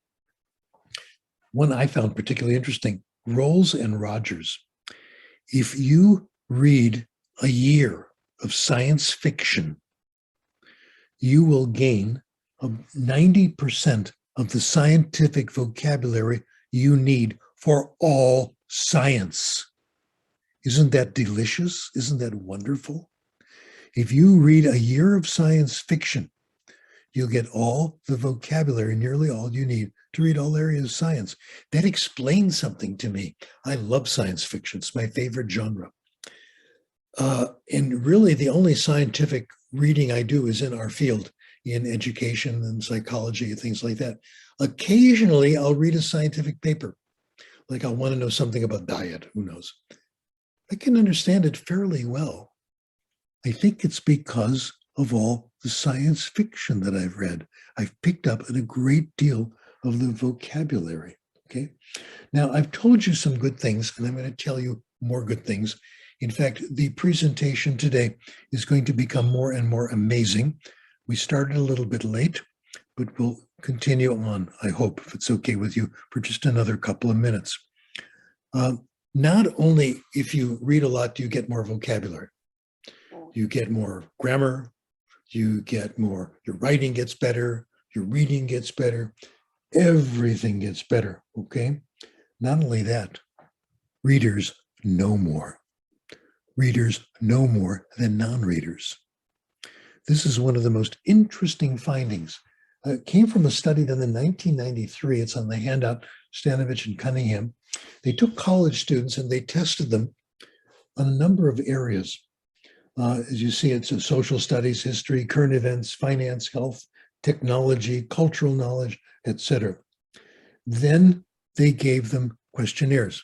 Speaker 2: One I found particularly interesting, Rolls and Rogers. If you read a year of science fiction, you will gain of 90% of the scientific vocabulary you need for all science. Isn't that delicious? Isn't that wonderful? If you read a year of science fiction, you'll get all the vocabulary, nearly all you need to read all areas of science. That explains something to me. I love science fiction. It's my favorite genre. And really the only scientific reading I do is in our field, in education and psychology and things like that. Occasionally I'll read a scientific paper. Like I'll want to know something about diet, who knows? I can understand it fairly well. I think it's because of all the science fiction that I've read. I've picked up a great deal of the vocabulary, okay? Now, I've told you some good things, and I'm going to tell you more good things. In fact, the presentation today is going to become more and more amazing. We started a little bit late, but we'll continue on, I hope, if it's okay with you, for just another couple of minutes. Not only if you read a lot do you get more vocabulary, you get more grammar, you get more, your writing gets better, your reading gets better, everything gets better, okay? Not only that, readers know more. Readers know more than non-readers. This is one of the most interesting findings. It came from a study done in 1993. It's on the handout, Stanovich and Cunningham. They took college students and they tested them on a number of areas. As you see, it's social studies, history, current events, finance, health, technology, cultural knowledge, etc. Then they gave them questionnaires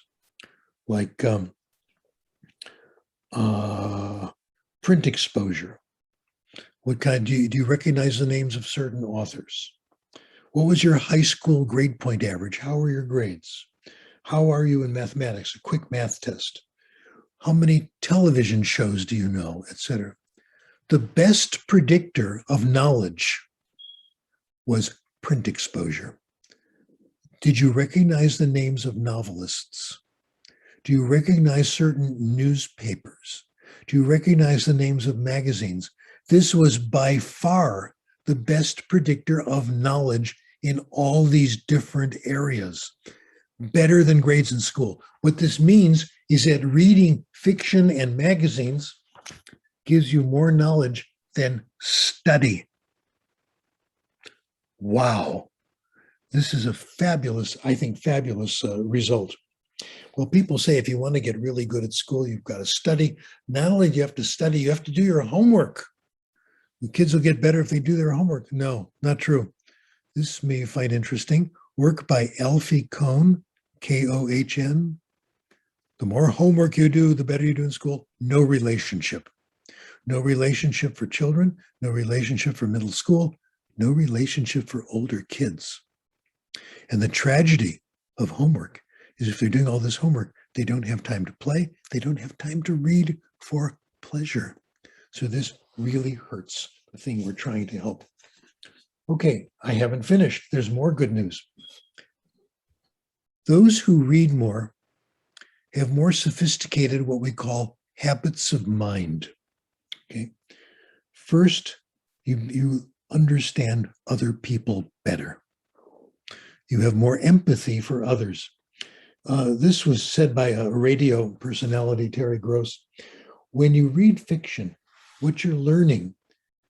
Speaker 2: like print exposure. What kind do you recognize the names of certain authors? What was your high school grade point average? How are your grades? How are you in mathematics? A quick math test. How many television shows do you know, etc. The best predictor of knowledge was print exposure. Did you recognize the names of novelists? Do you recognize certain newspapers? Do you recognize the names of magazines? This was by far the best predictor of knowledge in all these different areas, better than grades in school. What this means is that reading fiction and magazines gives you more knowledge than study. Wow. This is a fabulous, I think, fabulous result. Well, people say if you want to get really good at school, you've got to study. Not only do you have to study, you have to do your homework. The kids will get better if they do their homework. No, not true. This may you find interesting. Work by Alfie Kohn, K-O-H-N. The more homework you do, the better you do in school. No relationship. No relationship for children, no relationship for middle school, no relationship for older kids. And the tragedy of homework is if they're doing all this homework, they don't have time to play, they don't have time to read for pleasure. So this really hurts the thing we're trying to help. Okay, I haven't finished. There's more good news. Those who read more have more sophisticated what we call habits of mind. Okay. First, you understand other people better. You have more empathy for others. This was said by a radio personality, Terry Gross. When you read fiction, what you're learning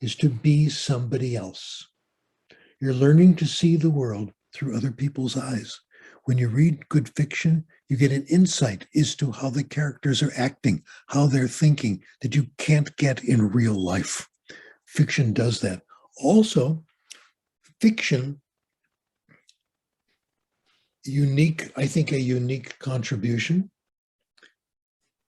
Speaker 2: is to be somebody else. You're learning to see the world through other people's eyes. When you read good fiction, you get an insight as to how the characters are acting, how they're thinking, that you can't get in real life. Fiction does that. Also, fiction, I think a unique contribution.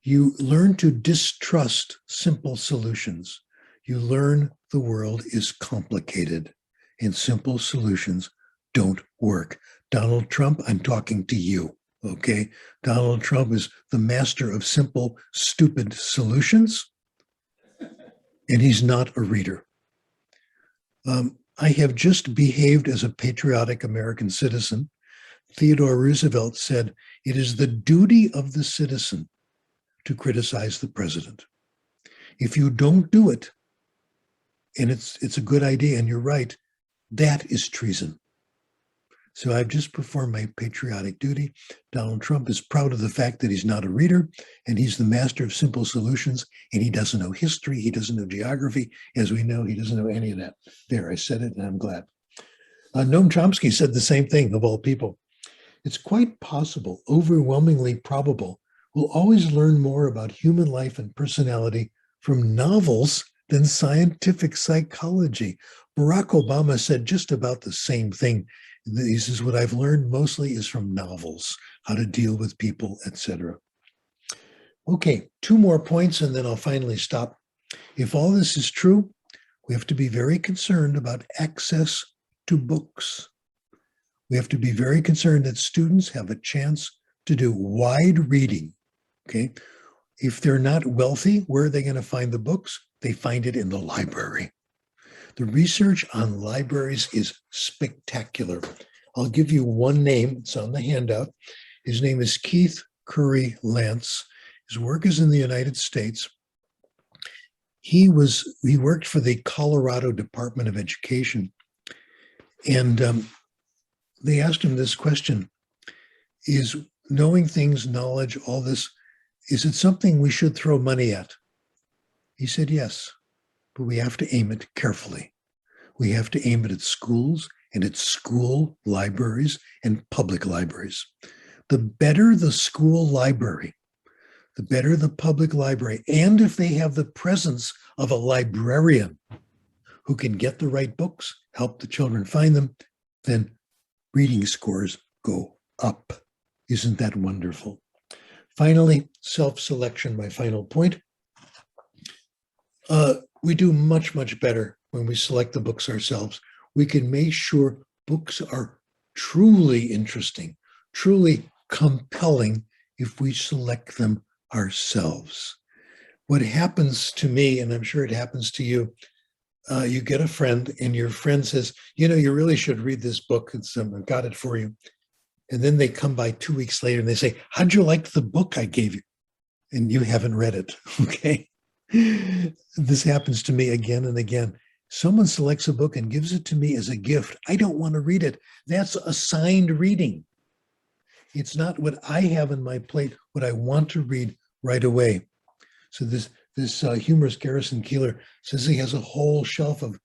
Speaker 2: You learn to distrust simple solutions. You learn the world is complicated and simple solutions don't work. Donald Trump, I'm talking to you, okay? Donald Trump is the master of simple, stupid solutions, and he's not a reader. I have just behaved as a patriotic American citizen. Theodore Roosevelt said, it is the duty of the citizen to criticize the president. If you don't do it, and it's a good idea, and you're right, That is treason. So I've just performed my patriotic duty. Donald Trump is proud of the fact that he's not a reader and he's the master of simple solutions, and he doesn't know history, he doesn't know geography. As we know, he doesn't know any of that. There, I said it and I'm glad. Noam Chomsky said the same thing, of all people. It's quite possible, overwhelmingly probable, we'll always learn more about human life and personality from novels than scientific psychology. Barack Obama said just about the same thing. He says, what I've learned mostly is from novels, how to deal with people, etc. Okay, 2 more points and then I'll finally stop. If all this is true, we have to be very concerned about access to books. We have to be very concerned that students have a chance to do wide reading, okay? If they're not wealthy, where are they going to find the books? They find it in the library. The research on libraries is spectacular. I'll give you one name. It's on the handout. His name is Keith Curry Lance. His work is in the United States. He worked for the Colorado Department of Education. And they asked him this question: is knowing things, knowledge, all this, is it something we should throw money at? He said, yes. But we have to aim it carefully. We have to aim it at schools and at school libraries and public libraries. The better the school library, the better the public library. And if they have the presence of a librarian who can get the right books, help the children find them, then reading scores go up. Isn't that wonderful? Finally, self-selection, my final point. We do much, much better when we select the books ourselves. We can make sure books are truly interesting, truly compelling if we select them ourselves. What happens to me, and I'm sure it happens to you, you get a friend and your friend says, you know, you really should read this book. I got it for you. And then they come by 2 weeks later and they say, how'd you like the book I gave you? And you haven't read it, okay? This happens to me again and again. Someone selects a book and gives it to me as a gift. I don't want to read it. That's assigned reading. It's not what I have in my plate, what I want to read right away. So this humorous Garrison Keillor says he has a whole shelf of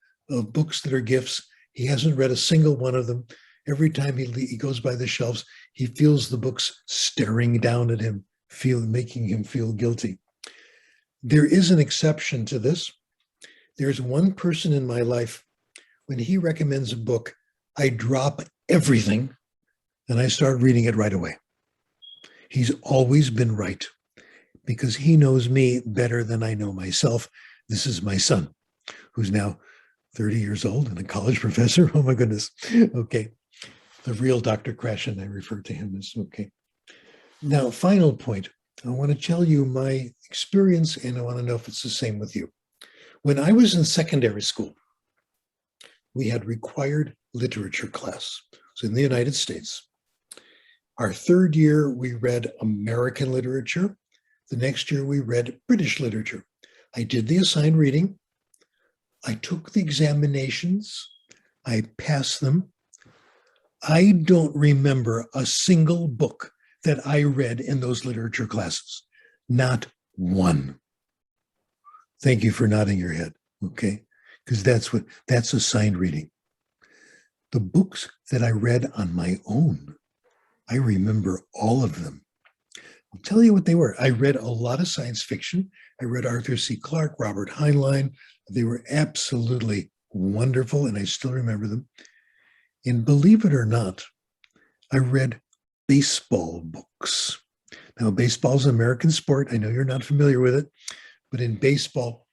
Speaker 2: books that are gifts. He hasn't read a single one of them. Every time he goes by the shelves, he feels the books staring down at him, making him feel guilty. There is an exception to this. There's one person in my life, when he recommends a book, I drop everything and I start reading it right away. He's always been right because he knows me better than I know myself. This is my son, who's now 30 years old and a college professor. Oh my goodness. Okay. The real Dr. Krashen, I refer to him as. Okay. Now, final point. I want to tell you my experience, and I want to know if it's the same with you. When I was in secondary school, we had required literature class. So in the United States, our 3rd year, we read American literature. The next year, we read British literature. I did the assigned reading. I took the examinations. I passed them. I don't remember a single book that I read in those literature classes. Not one. Thank you for nodding your head, okay? Because that's assigned reading. The books that I read on my own, I remember all of them. I'll tell you what they were. I read a lot of science fiction. I read Arthur C. Clarke, Robert Heinlein. They were absolutely wonderful, and I still remember them. And believe it or not, I read baseball books. Now, baseball is an American sport. I know you're not familiar with it, but in baseball,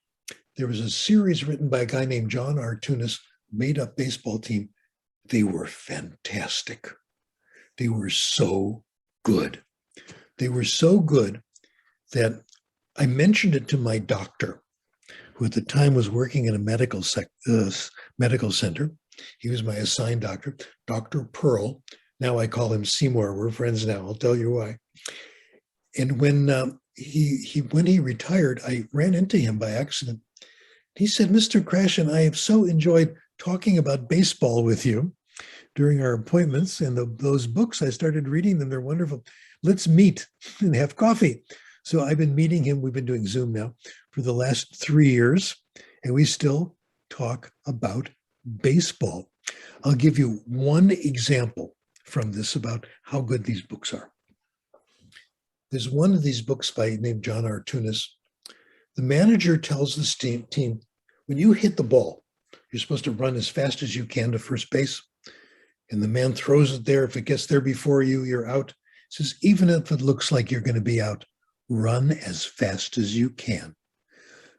Speaker 2: there was a series written by a guy named John R. Tunis, made up baseball team. They were fantastic. They were so good. They were so good that I mentioned it to my doctor, who at the time was working in a medical center. He was my assigned doctor, Dr. Pearl. Now I call him Seymour. We're friends now. I'll tell you why. And when he retired, I ran into him by accident. He said, Mr. Krashen, I have so enjoyed talking about baseball with you during our appointments, and those books, I started reading them. They're wonderful. Let's meet and have coffee. So I've been meeting him. We've been doing Zoom now for the last 3 years, and we still talk about baseball. I'll give you one example from this about how good these books are. There's one of these books named John R. Tunis. The manager tells this team, when you hit the ball, you're supposed to run as fast as you can to first base, and the man throws it there. If it gets there before you, you're out. He says, even if it looks like you're going to be out, run as fast as you can.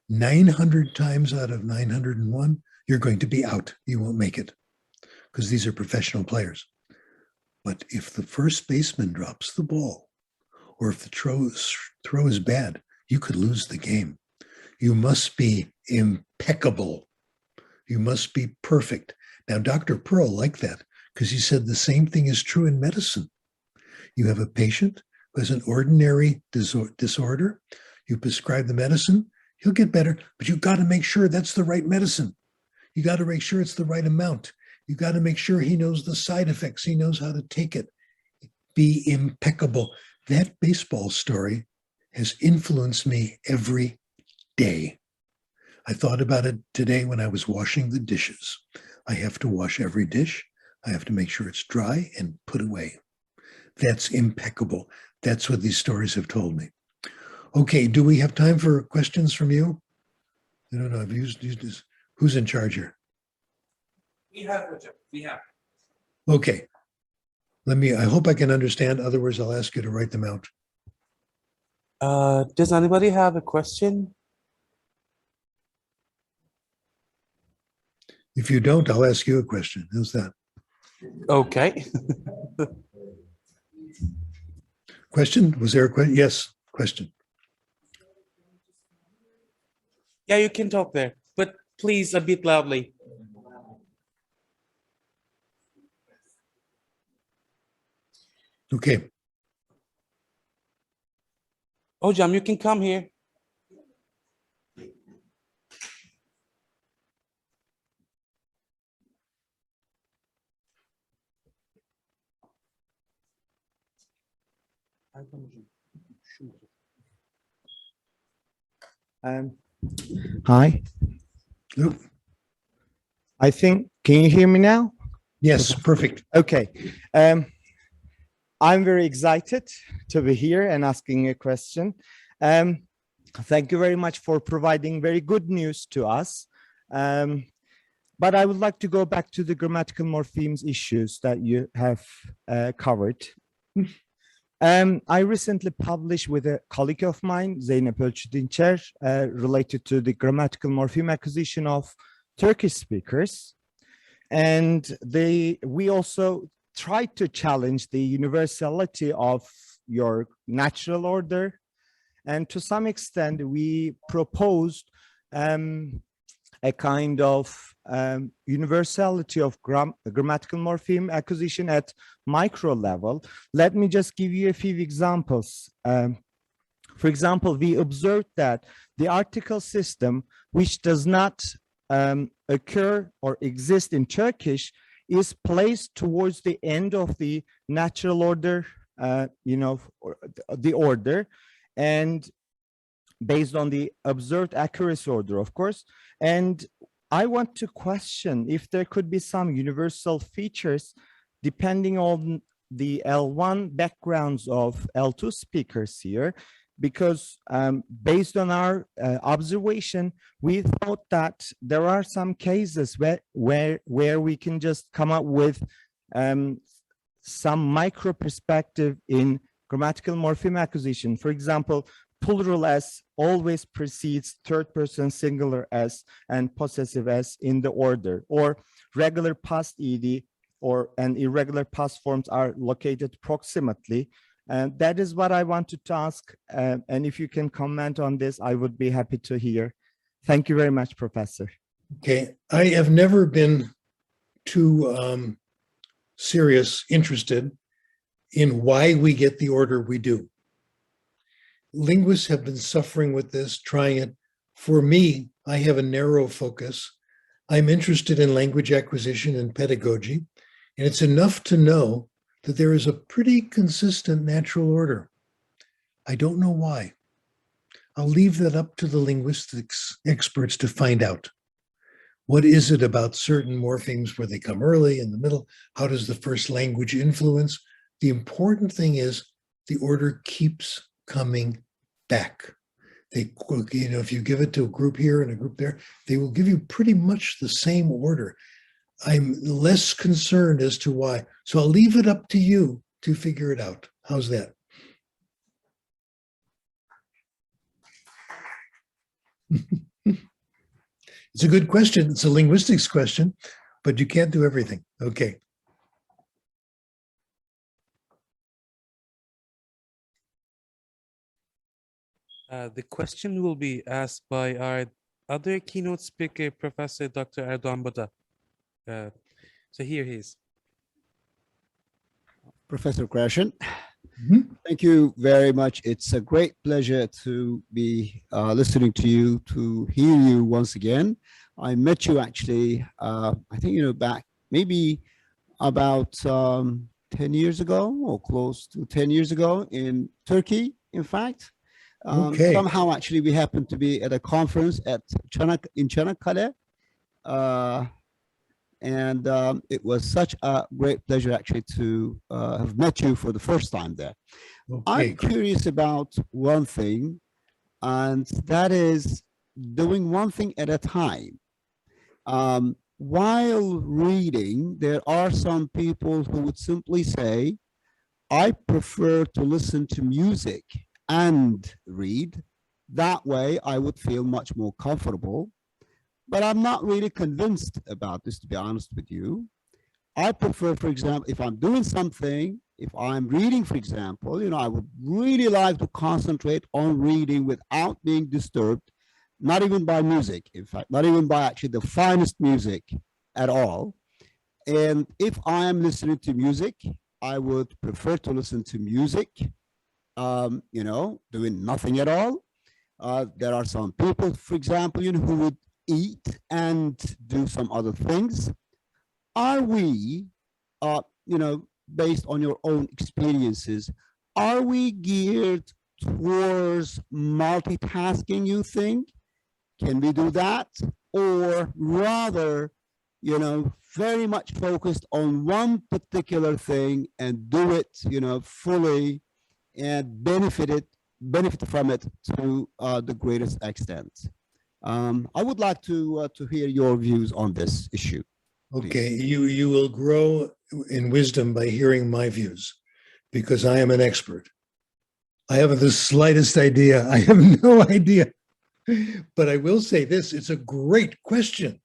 Speaker 2: 900 times out of 901, you're going to be out. You won't make it because these are professional players. But if the first baseman drops the ball, or if the throw is bad, you could lose the game. You must be impeccable. You must be perfect. Now, Dr. Pearl liked that because he said the same thing is true in medicine. You have a patient who has an ordinary disorder. You prescribe the medicine, he'll get better, but you got to make sure that's the right medicine. You got to make sure it's the right amount. You got to make sure he knows the side effects. He knows how to take it. Be impeccable. That baseball story has influenced me every day. I thought about it today when I was washing the dishes. I have to wash every dish. I have to make sure it's dry and put away. That's impeccable. That's what these stories have told me. Okay, do we have time for questions from you? I don't know, I've used this. Who's in charge here?
Speaker 3: We have.
Speaker 2: Okay. I hope I can understand. Otherwise, I'll ask you to write them out.
Speaker 3: Does anybody have a question?
Speaker 2: If you don't, I'll ask you a question. How's that?
Speaker 3: Okay.
Speaker 2: Question? Was there a question? Yes, question.
Speaker 3: Yeah, you can talk there, but please a bit loudly.
Speaker 2: Okay.
Speaker 3: Hocam, you can come here.
Speaker 4: Hi.
Speaker 2: Nope.
Speaker 4: I think, can you hear me now?
Speaker 2: Yes, perfect.
Speaker 4: Okay. I'm very excited to be here and asking a question. Thank you very much for providing very good news to us. But I would like to go back to the grammatical morphemes issues that you have covered. I recently published with a colleague of mine, Zeynep Ölçüdinçer, related to the grammatical morpheme acquisition of Turkish speakers. And we also tried to challenge the universality of your natural order. And to some extent, we proposed a kind of universality of grammatical morpheme acquisition at micro level. Let me just give you a few examples. For example, we observed that the article system, which does not occur or exist in Turkish, is placed towards the end of the natural order, the order, and based on the observed accuracy order, of course. And I want to question if there could be some universal features depending on the L1 backgrounds of L2 speakers here, because based on our observation, we thought that there are some cases where we can just come up with some micro perspective in grammatical morpheme acquisition. For example, plural S always precedes third person singular S and possessive S in the order, or regular past ED and irregular past forms are located proximately. And that is what I wanted to ask. And if you can comment on this, I would be happy to hear. Thank you very much, Professor.
Speaker 2: Okay, I have never been too interested in why we get the order we do. Linguists have been suffering with this, trying it. For me, I have a narrow focus. I'm interested in language acquisition and pedagogy, and it's enough to know that there is a pretty consistent natural order. I don't know why. I'll leave that up to the linguistics experts to find out. What is it about certain morphemes where they come early, in the middle? How does the first language influence? The important thing is the order keeps coming back. They, if you give it to a group here and a group there, they will give you pretty much the same order. I'm less concerned as to why. So I'll leave it up to you to figure it out. How's that? It's a good question. It's a linguistics question, but you can't do everything. Okay.
Speaker 3: The question will be asked by our other keynote speaker, Professor Dr. Erdoğan Bada. So here he is.
Speaker 5: Professor Krashen,
Speaker 2: Mhm.
Speaker 5: thank you very much. It's a great pleasure to be listening to you, to hear you once again. I met you actually, I think, back maybe about 10 years ago or close to 10 years ago in Turkey, in fact.
Speaker 2: Okay.
Speaker 5: Somehow, actually, we happened to be at a conference in Çanakkale. And it was such a great pleasure actually to have met you for the first time there.
Speaker 2: Okay.
Speaker 5: I'm curious about one thing, and that is doing one thing at a time. While reading, there are some people who would simply say, I prefer to listen to music and read. That way I would feel much more comfortable. But I'm not really convinced about this, to be honest with you. I prefer, for example, if I'm doing something, if I'm reading, for example, I would really like to concentrate on reading without being disturbed, not even by music, in fact, not even by actually the finest music at all. And if I am listening to music, I would prefer to listen to music, doing nothing at all. There are some people, for example, who would eat and do some other things. Are we, based on your own experiences, are we geared towards multitasking, you think? Can we do that? Or rather, very much focused on one particular thing and do it, fully and benefit from it to the greatest extent? I would like to hear your views on this issue.
Speaker 2: Okay, you will grow in wisdom by hearing my views, because I am an expert. I haven't the slightest idea. I have no idea. But I will say this, it's a great question.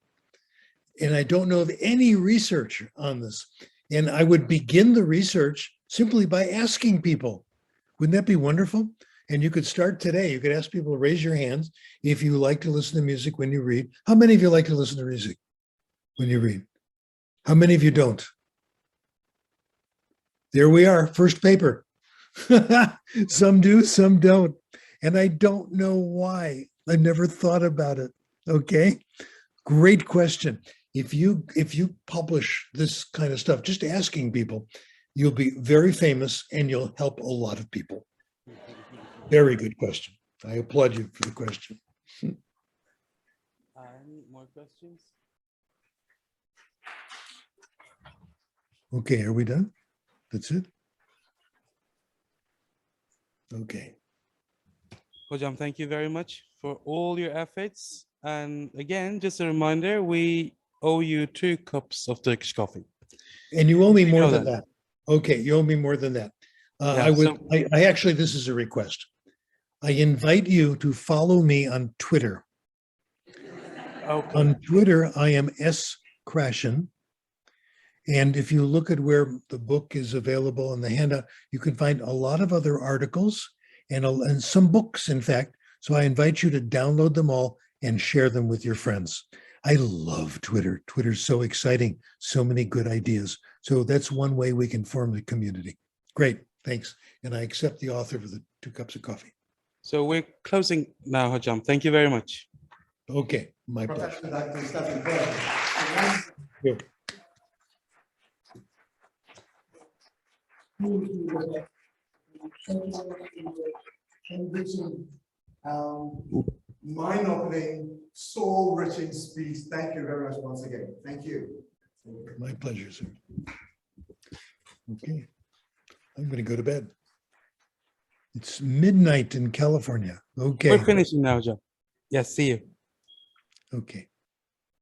Speaker 2: And I don't know of any research on this. And I would begin the research simply by asking people. Wouldn't that be wonderful? And you could start today. You could ask people to raise your hands if you like to listen to music when you read. How many of you like to listen to music when you read? How many of you don't? There we are, first paper. Some do, some don't. And I don't know why. I never thought about it. Okay, great question. If you publish this kind of stuff, just asking people, you'll be very famous and you'll help a lot of people. Very good question. I applaud you for the question.
Speaker 3: Any more questions?
Speaker 2: Okay, are we done? That's it? Okay.
Speaker 3: Hocam, thank you very much for all your efforts. And again, just a reminder, we owe you 2 cups of Turkish coffee.
Speaker 2: And you owe me more
Speaker 3: know
Speaker 2: than
Speaker 3: that.
Speaker 2: that. Okay, you owe me more than that.
Speaker 3: Yeah,
Speaker 2: I actually, this is a request. I invite you to follow me on Twitter.
Speaker 3: Okay.
Speaker 2: On Twitter, I am S. Krashen. And if you look at where the book is available in the handout, you can find a lot of other articles and some books, in fact. So I invite you to download them all and share them with your friends. I love Twitter. Twitter's so exciting, so many good ideas. So that's one way we can form the community. Great, thanks. And I accept the offer for the 2 cups of coffee.
Speaker 3: So we're closing now, Hocam. Thank you very much.
Speaker 2: Okay. My pleasure.
Speaker 1: Professor Dr. Stefan Krashen.
Speaker 2: Good.
Speaker 1: Enriching, mind-opening, soul-enriching speech. Thank you very much once again. Thank you.
Speaker 2: My pleasure, sir. Okay, I'm going to go to bed. It's midnight in California. Okay,
Speaker 3: We're finishing now, John. Yes, see you.
Speaker 2: okay.